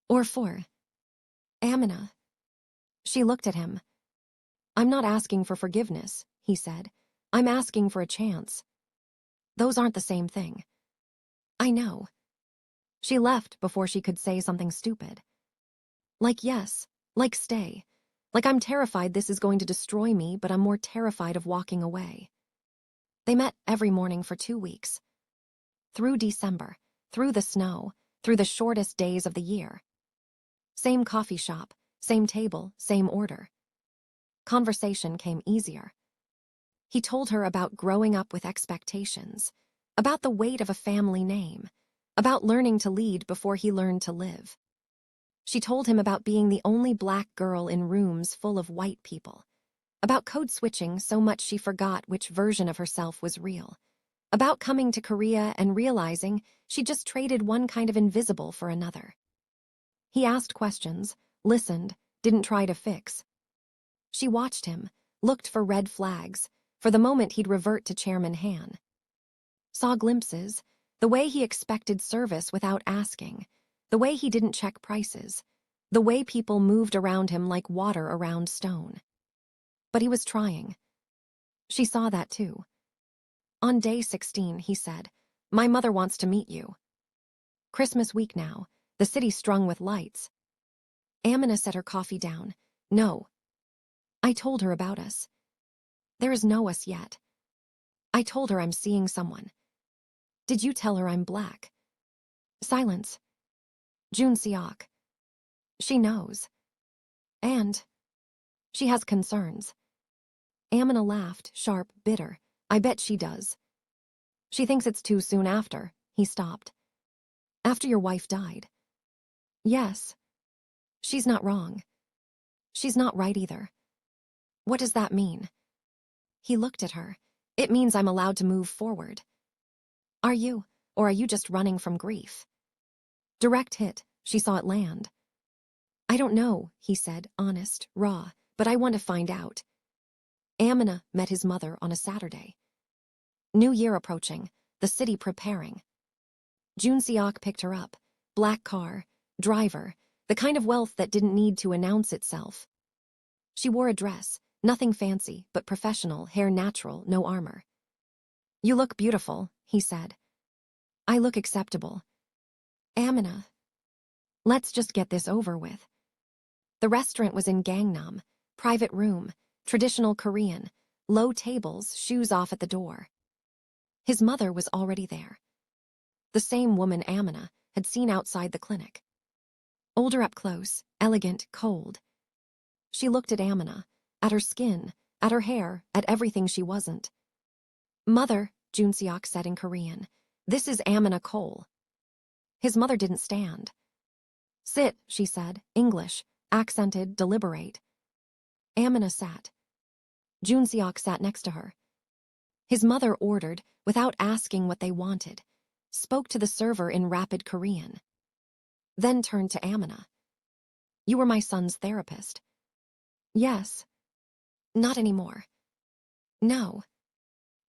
Or for Amina. She looked at him. I'm not asking for forgiveness, he said. I'm asking for a chance. Those aren't the same thing. I know. She left before she could say something stupid. Like yes, like stay. Like I'm terrified this is going to destroy me, but I'm more terrified of walking away. They met every morning for 2 weeks. Through December, through the snow, through the shortest days of the year. Same coffee shop, same table, same order. Conversation came easier. He told her about growing up with expectations, about the weight of a family name, about learning to lead before he learned to live. She told him about being the only black girl in rooms full of white people, about code switching so much she forgot which version of herself was real, about coming to Korea and realizing she just traded one kind of invisible for another. He asked questions, listened, didn't try to fix. She watched him, looked for red flags, for the moment he'd revert to Chairman Han. Saw glimpses, the way he expected service without asking, the way he didn't check prices, the way people moved around him like water around stone. But he was trying. She saw that too. On day 16, he said, My mother wants to meet you. Christmas week now, the city strung with lights. Amina set her coffee down. No. I told her about us. There is no us yet. I told her I'm seeing someone. Did you tell her I'm black? Silence. Junseok. She knows. And she has concerns. Amina laughed, sharp, bitter. I bet she does. She thinks it's too soon after. He stopped. After your wife died. Yes. She's not wrong. She's not right either. What does that mean? He looked at her. It means I'm allowed to move forward. Are you, or are you just running from grief? Direct hit, she saw it land. I don't know, he said, honest, raw, but I want to find out. Amina met his mother on a Saturday. New Year approaching, the city preparing. Junseok picked her up, black car, driver, the kind of wealth that didn't need to announce itself. She wore a dress, nothing fancy, but professional, hair natural, no armor. You look beautiful, he said. I look acceptable. Amina. Let's just get this over with. The restaurant was in Gangnam, private room, traditional Korean, low tables, shoes off at the door. His mother was already there. The same woman Amina had seen outside the clinic. Older up close, elegant, cold. She looked at Amina, at her skin, at her hair, at everything she wasn't. Mother, Junseok said in Korean, this is Amina Cole. His mother didn't stand. Sit, she said, English, accented, deliberate. Amina sat. Junseok sat next to her. His mother ordered, without asking what they wanted, spoke to the server in rapid Korean. Then turned to Amina. You were my son's therapist. Yes. Not anymore. No.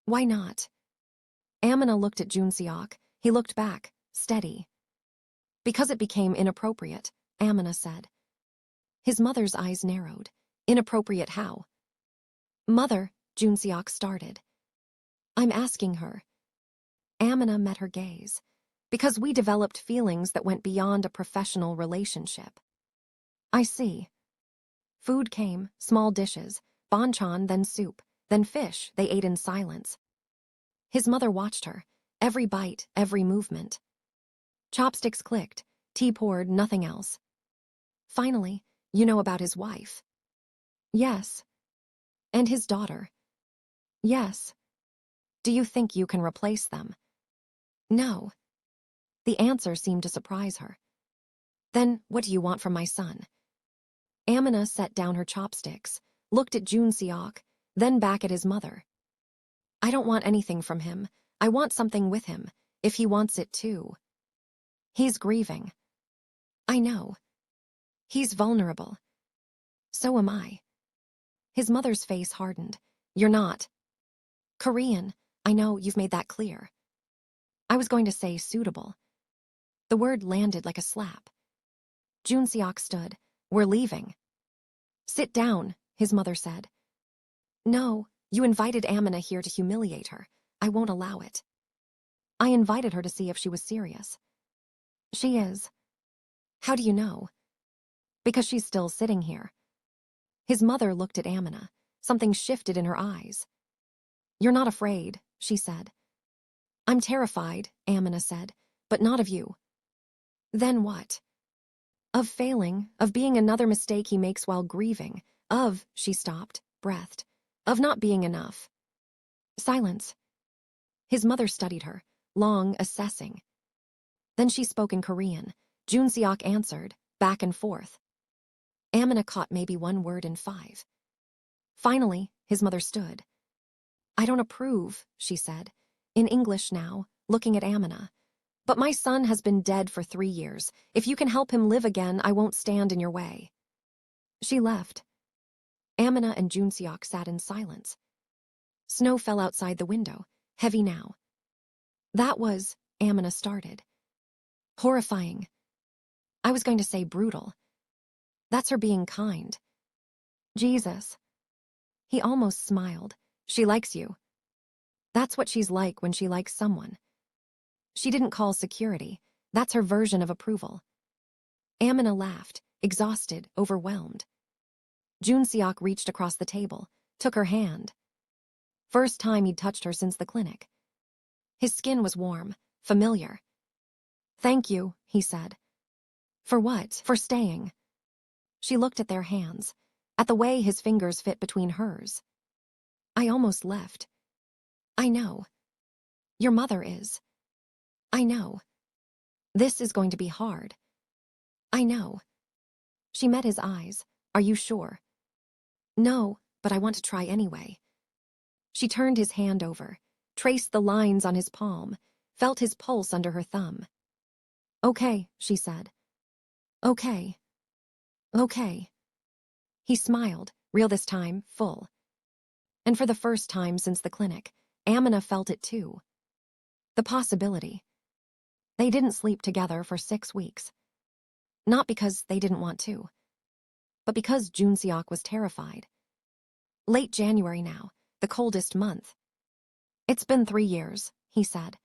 Why not? Amina looked at Junseok. He looked back, steady. Because it became inappropriate, Amina said. His mother's eyes narrowed. Inappropriate how? Mother, Junseok started. I'm asking her. Amina met her gaze. Because we developed feelings that went beyond a professional relationship. I see. Food came, small dishes, banchan, then soup, then fish. They ate in silence. His mother watched her, every bite, every movement. Chopsticks clicked, tea poured, nothing else. Finally, you know about his wife. Yes. And his daughter. Yes. Do you think you can replace them? No. The answer seemed to surprise her. Then what do you want from my son? Amina set down her chopsticks, looked at Jun Seok, then back at his mother. I don't want anything from him. I want something with him, if he wants it too. He's grieving. I know. He's vulnerable. So am I. His mother's face hardened. You're not. Korean, I know you've made that clear. I was going to say suitable. The word landed like a slap. Jun Seok stood. We're leaving. Sit down, his mother said. No, you invited Amina here to humiliate her. I won't allow it. I invited her to see if she was serious. She is. How do you know? Because she's still sitting here. His mother looked at Amina. Something shifted in her eyes. You're not afraid, she said. I'm terrified, Amina said, but not of you. Then what? Of failing, of being another mistake he makes while grieving, she stopped, breathed, of not being enough. Silence. His mother studied her, long, assessing. Then she spoke in Korean. Jun Seok answered, back and forth. Amina caught maybe one word in 5. Finally, his mother stood. I don't approve, she said, in English now, looking at Amina. But my son has been dead for 3 years. If you can help him live again, I won't stand in your way. She left. Amina and Jun Seok sat in silence. Snow fell outside the window, heavy now. That was, Amina started. Horrifying. I was going to say brutal. That's her being kind. Jesus. He almost smiled. She likes you. That's what she's like when she likes someone. She didn't call security. That's her version of approval. Amina laughed, exhausted, overwhelmed. Jun Seok reached across the table, took her hand. First time he'd touched her since the clinic. His skin was warm, familiar. Thank you, he said. For what? For staying. She looked at their hands, at the way his fingers fit between hers. I almost left. I know. Your mother is. I know. This is going to be hard. I know. She met his eyes. Are you sure? No, but I want to try anyway. She turned his hand over, traced the lines on his palm, felt his pulse under her thumb. Okay, she said. Okay. Okay. He smiled, real this time, full. And for the first time since the clinic, Amina felt it too. The possibility. They didn't sleep together for 6 weeks. Not because they didn't want to, but because Jun Seok was terrified. Late January now, the coldest month. It's been 3 years, he said.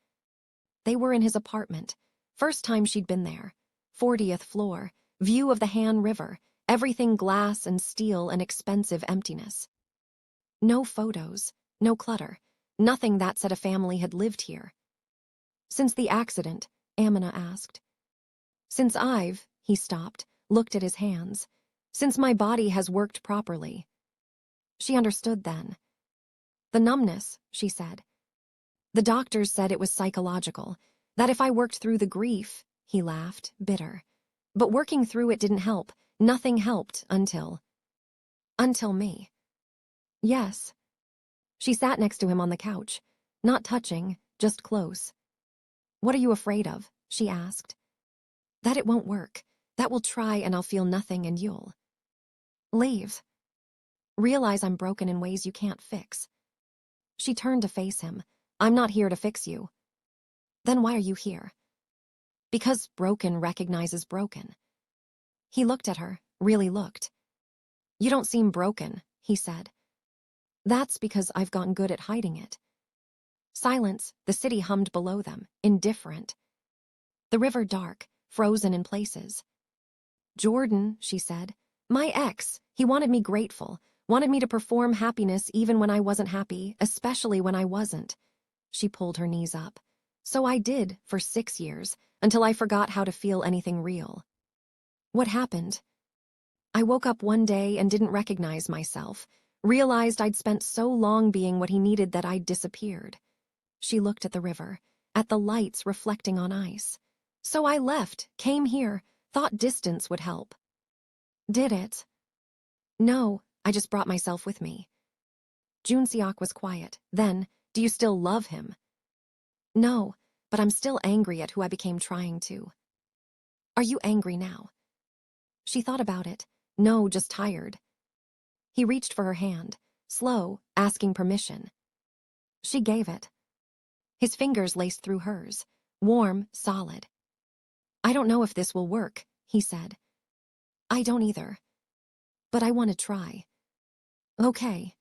They were in his apartment. First time she'd been there. 40th floor, view of the Han River, everything glass and steel and expensive emptiness. No photos, no clutter, nothing that said a family had lived here. Since the accident, Amina asked. Since he stopped, looked at his hands. Since my body has worked properly. She understood then. The numbness, she said. The doctors said it was psychological, that if I worked through the grief, he laughed, bitter. But working through it didn't help. Nothing helped until me. Yes. She sat next to him on the couch, not touching, just close. What are you afraid of? She asked. That it won't work. That we'll try and I'll feel nothing and you'll leave. Realize I'm broken in ways you can't fix. She turned to face him. I'm not here to fix you. Then why are you here? Because broken recognizes broken. He looked at her, really looked. You don't seem broken, he said. That's because I've gotten good at hiding it. Silence, the city hummed below them, indifferent. The river dark, frozen in places. Jordan, she said. My ex, he wanted me grateful, wanted me to perform happiness even when I wasn't happy, especially when I wasn't. She pulled her knees up. So I did, for 6 years, until I forgot how to feel anything real. What happened? I woke up one day and didn't recognize myself, realized I'd spent so long being what he needed that I'd disappeared. She looked at the river, at the lights reflecting on ice. So I left, came here, thought distance would help. Did it? No, I just brought myself with me. Junseok was quiet. Then, do you still love him? No, but I'm still angry at who I became trying to. Are you angry now? She thought about it. No, just tired. He reached for her hand, slow, asking permission. She gave it. His fingers laced through hers, warm, solid. I don't know if this will work, he said. I don't either. But I want to try. Okay.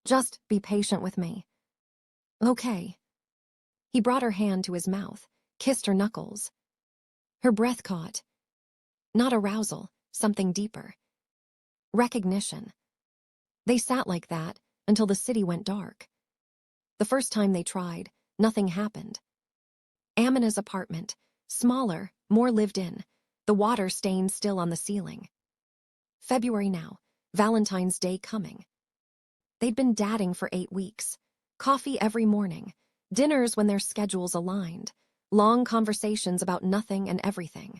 Just be patient with me. Okay. He brought her hand to his mouth, kissed her knuckles. Her breath caught. Not arousal, something deeper. Recognition. They sat like that until the city went dark. The first time they tried, nothing happened. Amina's apartment, smaller, more lived in, the water stained still on the ceiling. February now, Valentine's Day coming. They'd been dating for 8 weeks. Coffee every morning, dinners when their schedules aligned, long conversations about nothing and everything.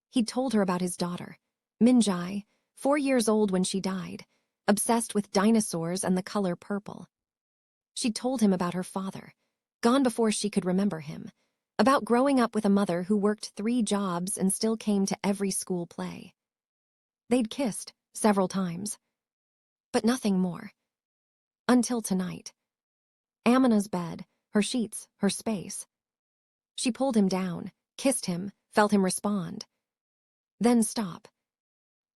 He'd told her about his daughter, Minjai, 4 years old when she died, obsessed with dinosaurs and the color purple. She'd told him about her father, gone before she could remember him, about growing up with a mother who worked 3 jobs and still came to every school play. They'd kissed several times, but nothing more. Until tonight. Amina's bed, her sheets, her space. She pulled him down, kissed him, felt him respond. Then stop.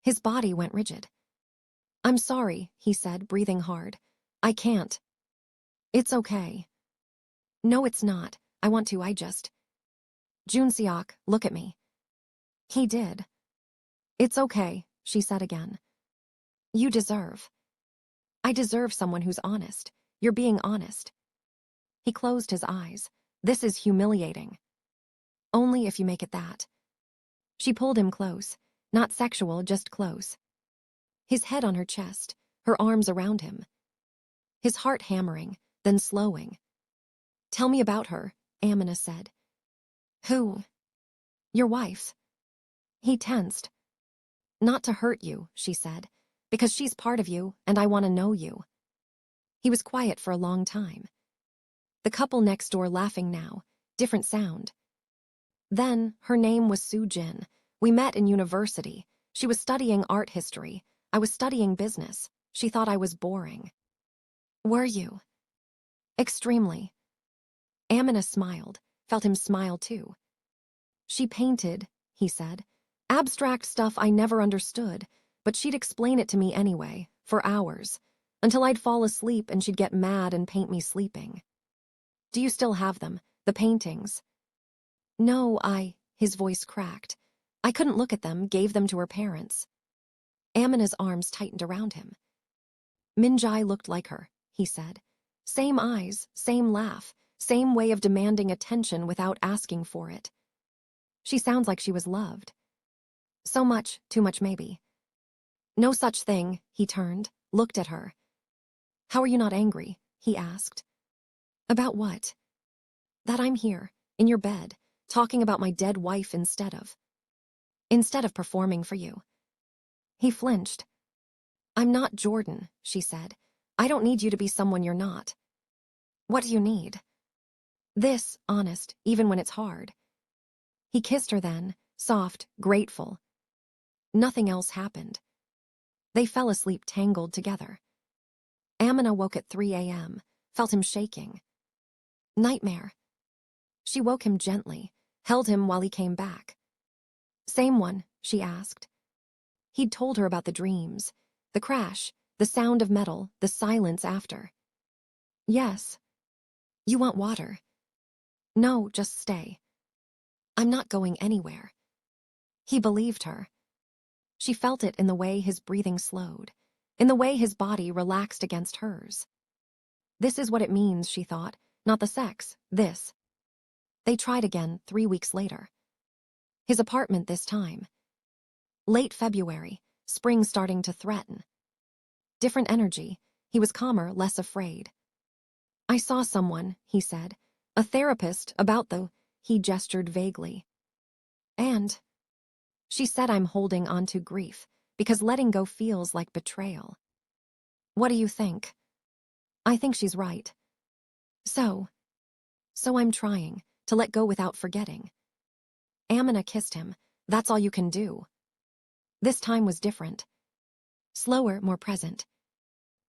His body went rigid. I'm sorry, he said, breathing hard. I can't. It's okay. No, it's not. I want to, I just... Junseok, look at me. He did. It's okay, she said again. You deserve. I deserve someone who's honest. You're being honest. He closed his eyes. This is humiliating. Only if you make it that. She pulled him close. Not sexual, just close. His head on her chest, her arms around him. His heart hammering, then slowing. Tell me about her, Amina said. Who? Your wife. He tensed. Not to hurt you, she said, because she's part of you and I want to know you. He was quiet for a long time. The couple next door laughing now, different sound. Then, her name was Soo Jin. We met in university. She was studying art history. I was studying business. She thought I was boring. Were you? Extremely. Amina smiled, felt him smile too. She painted, he said. Abstract stuff I never understood, but she'd explain it to me anyway, for hours, until I'd fall asleep and she'd get mad and paint me sleeping. Do you still have them, the paintings? No, his voice cracked. I couldn't look at them, gave them to her parents. Amina's arms tightened around him. Minjai looked like her, he said. Same eyes, same laugh, same way of demanding attention without asking for it. She sounds like she was loved. So much, too much maybe. No such thing, he turned, looked at her. How are you not angry? He asked. About what? That I'm here, in your bed, talking about my dead wife instead of performing for you. He flinched. I'm not Jordan, she said. I don't need you to be someone you're not. What do you need? This, honest, even when it's hard. He kissed her then, soft, grateful. Nothing else happened. They fell asleep tangled together. Amina woke at 3 a.m., felt him shaking. Nightmare. She woke him gently, held him while he came back. Same one, she asked. He'd told her about the dreams, the crash, the sound of metal, the silence after. Yes. You want water? No, just stay. I'm not going anywhere. He believed her. She felt it in the way his breathing slowed, in the way his body relaxed against hers. This is what it means, she thought, not the sex, this. They tried again 3 weeks later. His apartment this time. Late February, spring starting to threaten. Different energy. He was calmer, less afraid. I saw someone, he said. A therapist, about the... He gestured vaguely. And... She said I'm holding on to grief, because letting go feels like betrayal. What do you think? I think she's right. So I'm trying to let go without forgetting. Amina kissed him. That's all you can do. This time was different. Slower, more present.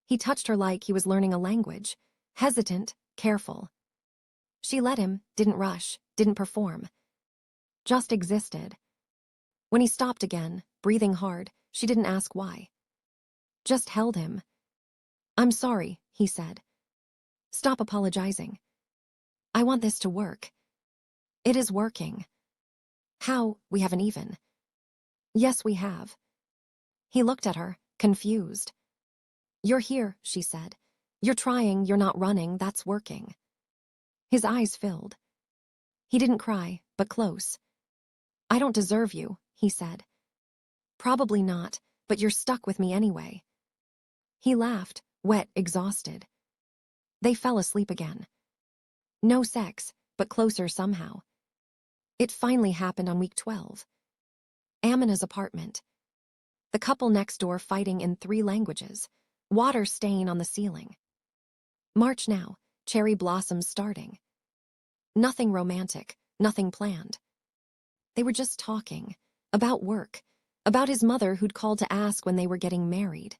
He touched her like he was learning a language. Hesitant, careful. She let him, didn't rush, didn't perform. Just existed. When he stopped again, breathing hard, she didn't ask why. Just held him. I'm sorry, he said. Stop apologizing. I want this to work. It is working. How? We haven't even. Yes, we have. He looked at her, confused. You're here, she said. You're trying, you're not running, that's working. His eyes filled. He didn't cry, but close. I don't deserve you, he said. Probably not, but you're stuck with me anyway. He laughed, wet, exhausted. They fell asleep again. No sex, but closer somehow. It finally happened on week 12. Amina's apartment. The couple next door fighting in 3 languages. Water stain on the ceiling. March now, cherry blossoms starting. Nothing romantic, nothing planned. They were just talking, about work, about his mother who'd called to ask when they were getting married.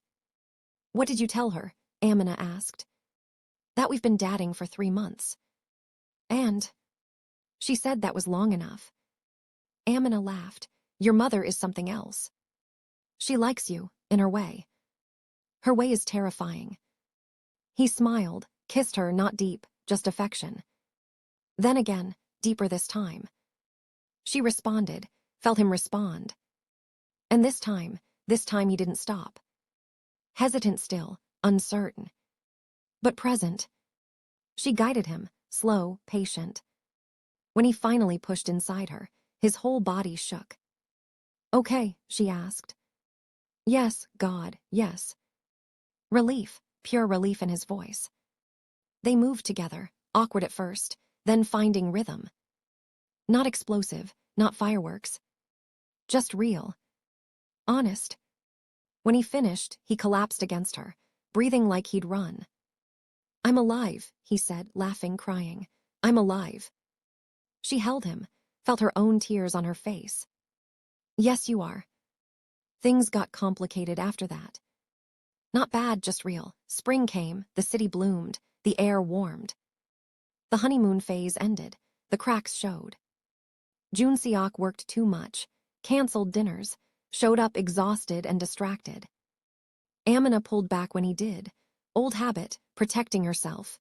What did you tell her? Amina asked. That we've been dating for 3 months. And she said that was long enough. Amina laughed. Your mother is something else. She likes you, in her way. Her way is terrifying. He smiled, kissed her, not deep, just affection. Then again, deeper this time. She responded, felt him respond. And this time he didn't stop. Hesitant still, uncertain. But present. She guided him, slow, patient. When he finally pushed inside her, his whole body shook. Okay, she asked. Yes, God, yes. Relief, pure relief in his voice. They moved together, awkward at first, then finding rhythm. Not explosive, not fireworks. Just real. Honest. When he finished, he collapsed against her, breathing like he'd run. I'm alive, he said, laughing, crying. I'm alive. She held him, felt her own tears on her face. Yes, you are. Things got complicated after that. Not bad, just real. Spring came, the city bloomed, the air warmed. The honeymoon phase ended, the cracks showed. Jun Seok worked too much, canceled dinners, showed up exhausted and distracted. Amina pulled back when he did, old habit, protecting herself.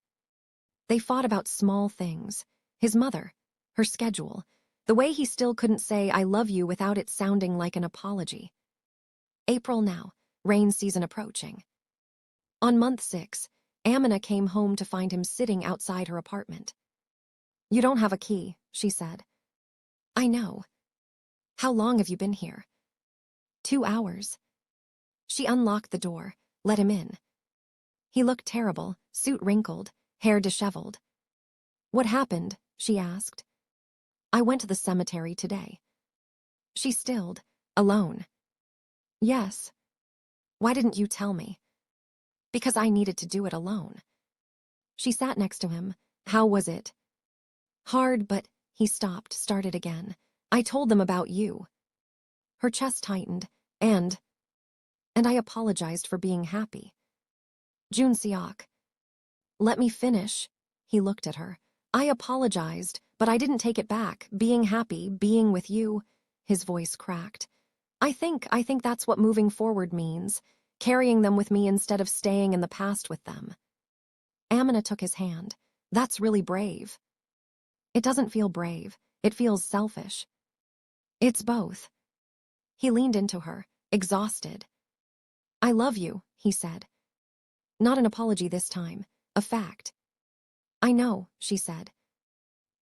They fought about small things, his mother, her schedule, the way he still couldn't say I love you without it sounding like an apology. April now, rain season approaching. On month 6, Amina came home to find him sitting outside her apartment. You don't have a key, she said. I know. How long have you been here? 2 hours. She unlocked the door, let him in. He looked terrible, suit wrinkled, hair disheveled. What happened? She asked. I went to the cemetery today. She stilled, alone. Yes. Why didn't you tell me? Because I needed to do it alone. She sat next to him. How was it? Hard, but he stopped, started again. I told them about you. Her chest tightened, and I apologized for being happy. Jun Seok. Let me finish. He looked at her. I apologized, but I didn't take it back. Being happy, being with you. His voice cracked. I think that's what moving forward means. Carrying them with me instead of staying in the past with them. Amina took his hand. That's really brave. It doesn't feel brave. It feels selfish. It's both. He leaned into her, exhausted. I love you, he said. Not an apology this time, a fact. I know, she said.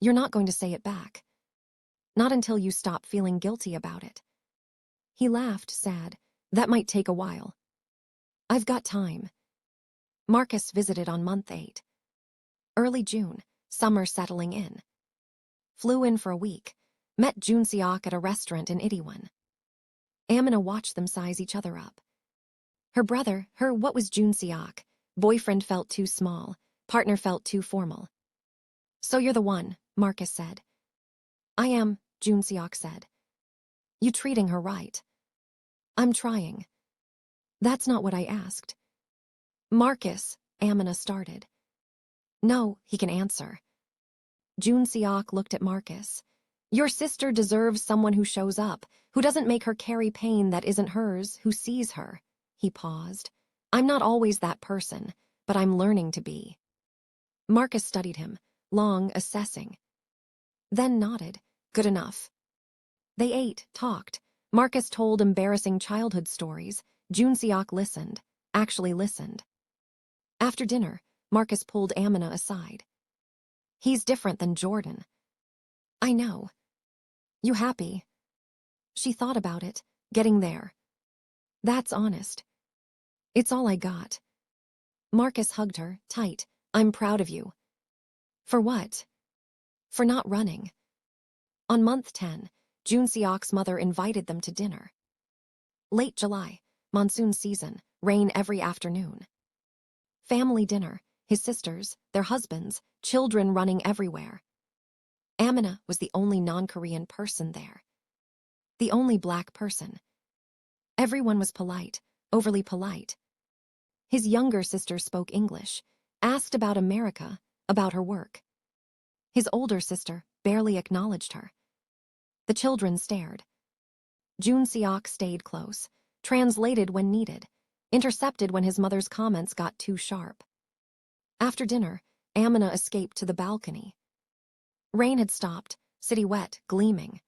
You're not going to say it back. Not until you stop feeling guilty about it. He laughed, sad. That might take a while. I've got time. Marcus visited on month 8. Early June, summer settling in. Flew in for a week, met Jun Seok at a restaurant in Itaewon. Amina watched them size each other up. Her brother, what was Jun Seok? Boyfriend felt too small, partner felt too formal. So you're the one, Marcus said. I am, Jun Seok said. You treating her right. I'm trying. That's not what I asked. Marcus, Amina started. No, he can answer. Jun Seok looked at Marcus. Your sister deserves someone who shows up, who doesn't make her carry pain that isn't hers, who sees her. He paused. I'm not always that person, but I'm learning to be. Marcus studied him, long, assessing. Then nodded. Good enough. They ate, talked. Marcus told embarrassing childhood stories. Jun Seok listened, actually listened. After dinner, Marcus pulled Amina aside. He's different than Jordan. I know. You happy? She thought about it, getting there. That's honest. It's all I got. Marcus hugged her, tight. I'm proud of you. For what? For not running. On month 10, Jun Seok's mother invited them to dinner. Late July, monsoon season, rain every afternoon. Family dinner, his sisters, their husbands, children running everywhere. Amina was the only non-Korean person there. The only black person. Everyone was polite, overly polite. His younger sister spoke English, asked about America, about her work. His older sister barely acknowledged her. The children stared. Jun Seok stayed close, translated when needed, intercepted when his mother's comments got too sharp. After dinner, Amina escaped to the balcony. Rain had stopped, city wet, gleaming.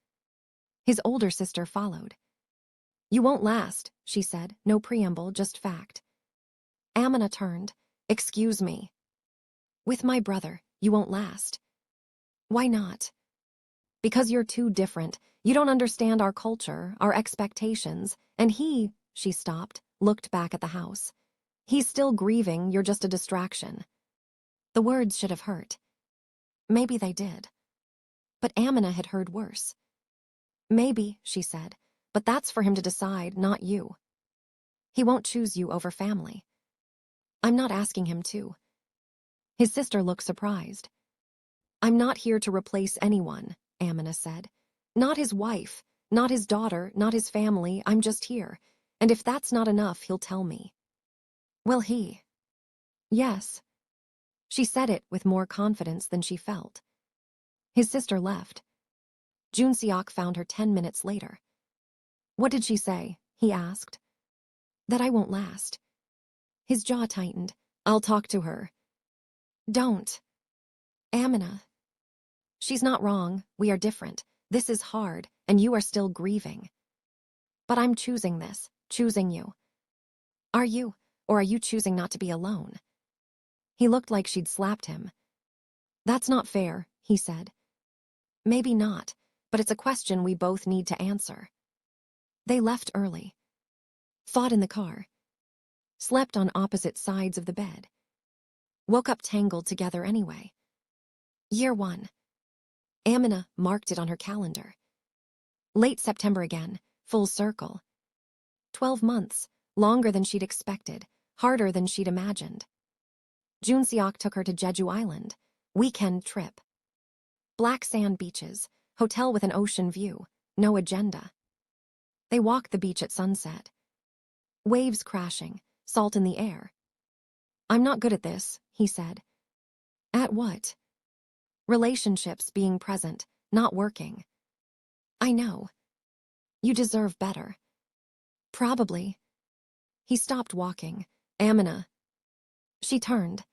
His older sister followed. You won't last, she said, no preamble, just fact. Amina turned. Excuse me. With my brother, you won't last. Why not? Because you're too different. You don't understand our culture, our expectations, and she stopped, looked back at the house. He's still grieving, you're just a distraction. The words should have hurt. Maybe they did. But Amina had heard worse. Maybe, she said, but that's for him to decide, not you. He won't choose you over family. I'm not asking him to. His sister looked surprised. I'm not here to replace anyone, Amina said. Not his wife, not his daughter, not his family, I'm just here. And if that's not enough, he'll tell me. Will he? Yes. She said it with more confidence than she felt. His sister left. Jun Seok found her 10 minutes later. What did she say? He asked. That I won't last. His jaw tightened. I'll talk to her. Don't. Amina. She's not wrong. We are different. This is hard, and you are still grieving. But I'm choosing this, choosing you. Are you, or are you choosing not to be alone? He looked like she'd slapped him. That's not fair, he said. Maybe not, but it's a question we both need to answer. They left early. Fought in the car. Slept on opposite sides of the bed. Woke up tangled together anyway. Year 1. Amina marked it on her calendar. Late September again, full circle. 12 months, longer than she'd expected, harder than she'd imagined. Jun Seok took her to Jeju Island. Weekend trip. Black sand beaches, hotel with an ocean view, no agenda. They walked the beach at sunset. Waves crashing, salt in the air. I'm not good at this, he said. At what? Relationships, being present, not working. I know. You deserve better. Probably. He stopped walking. Amina. She turned.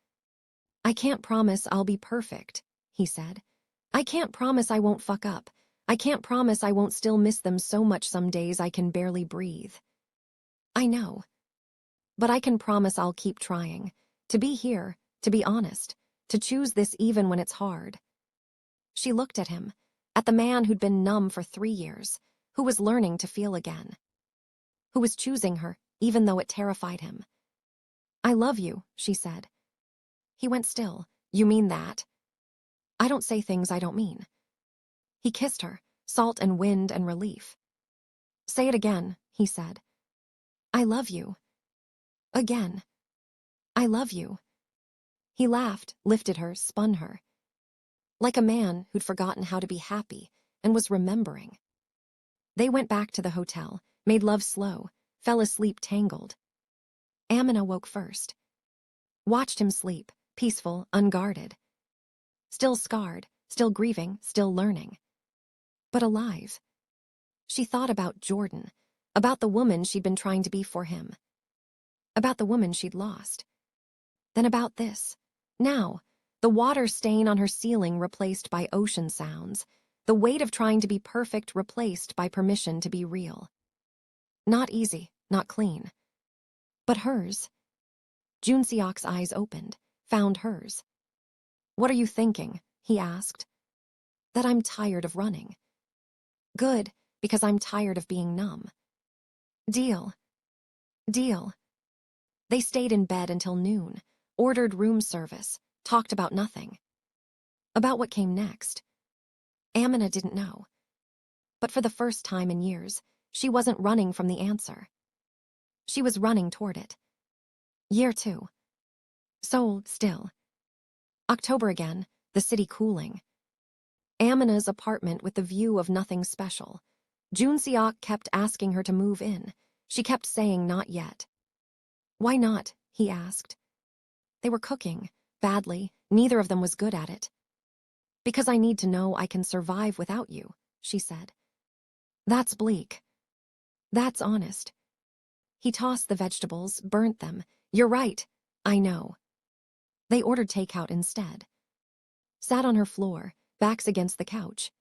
I can't promise I'll be perfect, he said. I can't promise I won't fuck up. I can't promise I won't still miss them so much some days I can barely breathe. I know. But I can promise I'll keep trying. To be here, to be honest, to choose this even when it's hard. She looked at him, at the man who'd been numb for 3 years, who was learning to feel again. who was choosing her, even though it terrified him. "I love you," she said. He went still. "You mean that?" "I don't say things I don't mean." He kissed her, salt and wind and relief. "Say it again," he said. "I love you." Again. "I love you." He laughed, lifted her, spun her. Like a man who'd forgotten how to be happy and was remembering. They went back to the hotel, made love slow, fell asleep tangled. Amina woke first. Watched him sleep, peaceful, unguarded. Still scarred, still grieving, still learning. But alive. She thought about Jordan, about the woman she'd been trying to be for him. About the woman she'd lost. Then about this. Now, the water stain on her ceiling replaced by ocean sounds, the weight of trying to be perfect replaced by permission to be real. Not easy, not clean. But hers. Junseok's eyes opened, found hers. "What are you thinking?" he asked. "That I'm tired of running." "Good, because I'm tired of being numb." "Deal." "Deal." They stayed in bed until noon, ordered room service, talked about nothing. About what came next. Amina didn't know. But for the first time in years, she wasn't running from the answer. She was running toward it. Year 2. Seoul still. October again, the city cooling. Amina's apartment with the view of nothing special. Junseok kept asking her to move in. She kept saying not yet. "Why not?" he asked. They were cooking, badly, neither of them was good at it. "Because I need to know I can survive without you," she said. "That's bleak." "That's honest." He tossed the vegetables, burnt them. "You're right. I know." They ordered takeout instead. Sat on her floor, backs against the couch.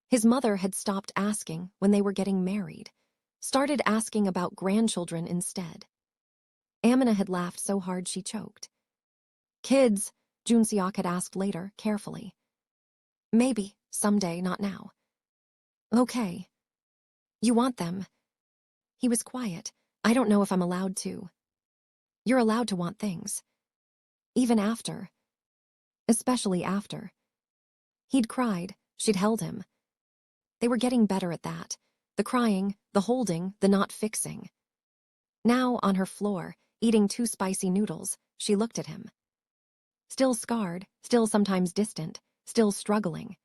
His mother had stopped asking when they were getting married, started asking about grandchildren instead. Amina had laughed so hard she choked. "Kids," Junseok had asked later, carefully. "Maybe, someday, not now." "Okay." "You want them?" He was quiet. "I don't know if I'm allowed to." "You're allowed to want things. Even after. Especially after." He'd cried, she'd held him. They were getting better at that. The crying, the holding, the not fixing. Now, on her floor, eating 2 spicy noodles, she looked at him. Still scarred, still sometimes distant, still struggling.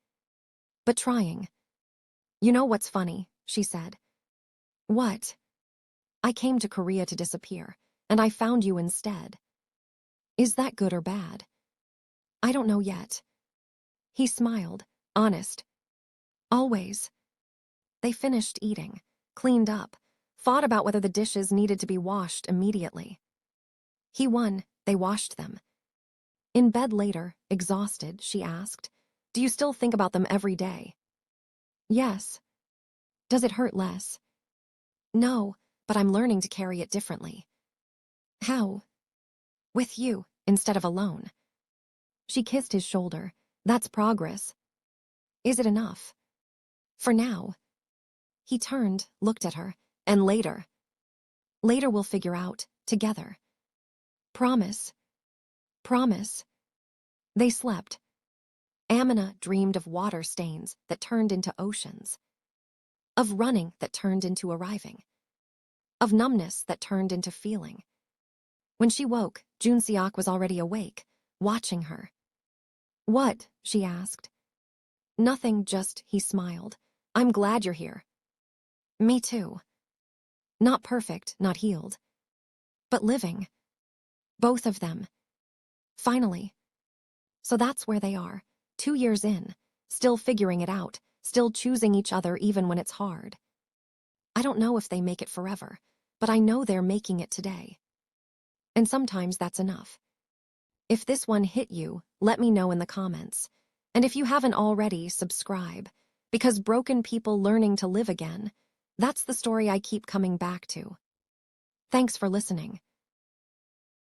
But trying. "You know what's funny?" she said. "What?" "I came to Korea to disappear, and I found you instead." "Is that good or bad?" "I don't know yet." He smiled, honest. "Always." They finished eating, cleaned up, fought about whether the dishes needed to be washed immediately. He won, they washed them. In bed later, exhausted, she asked, "Do you still think about them every day?" "Yes." "Does it hurt less?" "No, but I'm learning to carry it differently." "How?" "With you, instead of alone." She kissed his shoulder. "That's progress." "Is it enough?" "For now." He turned, looked at her, and later. "Later we'll figure out, together." "Promise." "Promise." They slept. Amina dreamed of water stains that turned into oceans. Of running that turned into arriving. Of numbness that turned into feeling. When she woke, Junseok was already awake, watching her. "What?" she asked. "Nothing, just," he smiled. "I'm glad you're here." "Me too." Not perfect, not healed. But living. Both of them. Finally. So that's where they are, 2 years in, still figuring it out, still choosing each other even when it's hard. I don't know if they make it forever, but I know they're making it today. And sometimes that's enough. If this one hit you, let me know in the comments. And if you haven't already, subscribe. Because broken people learning to live again, that's the story I keep coming back to. Thanks for listening.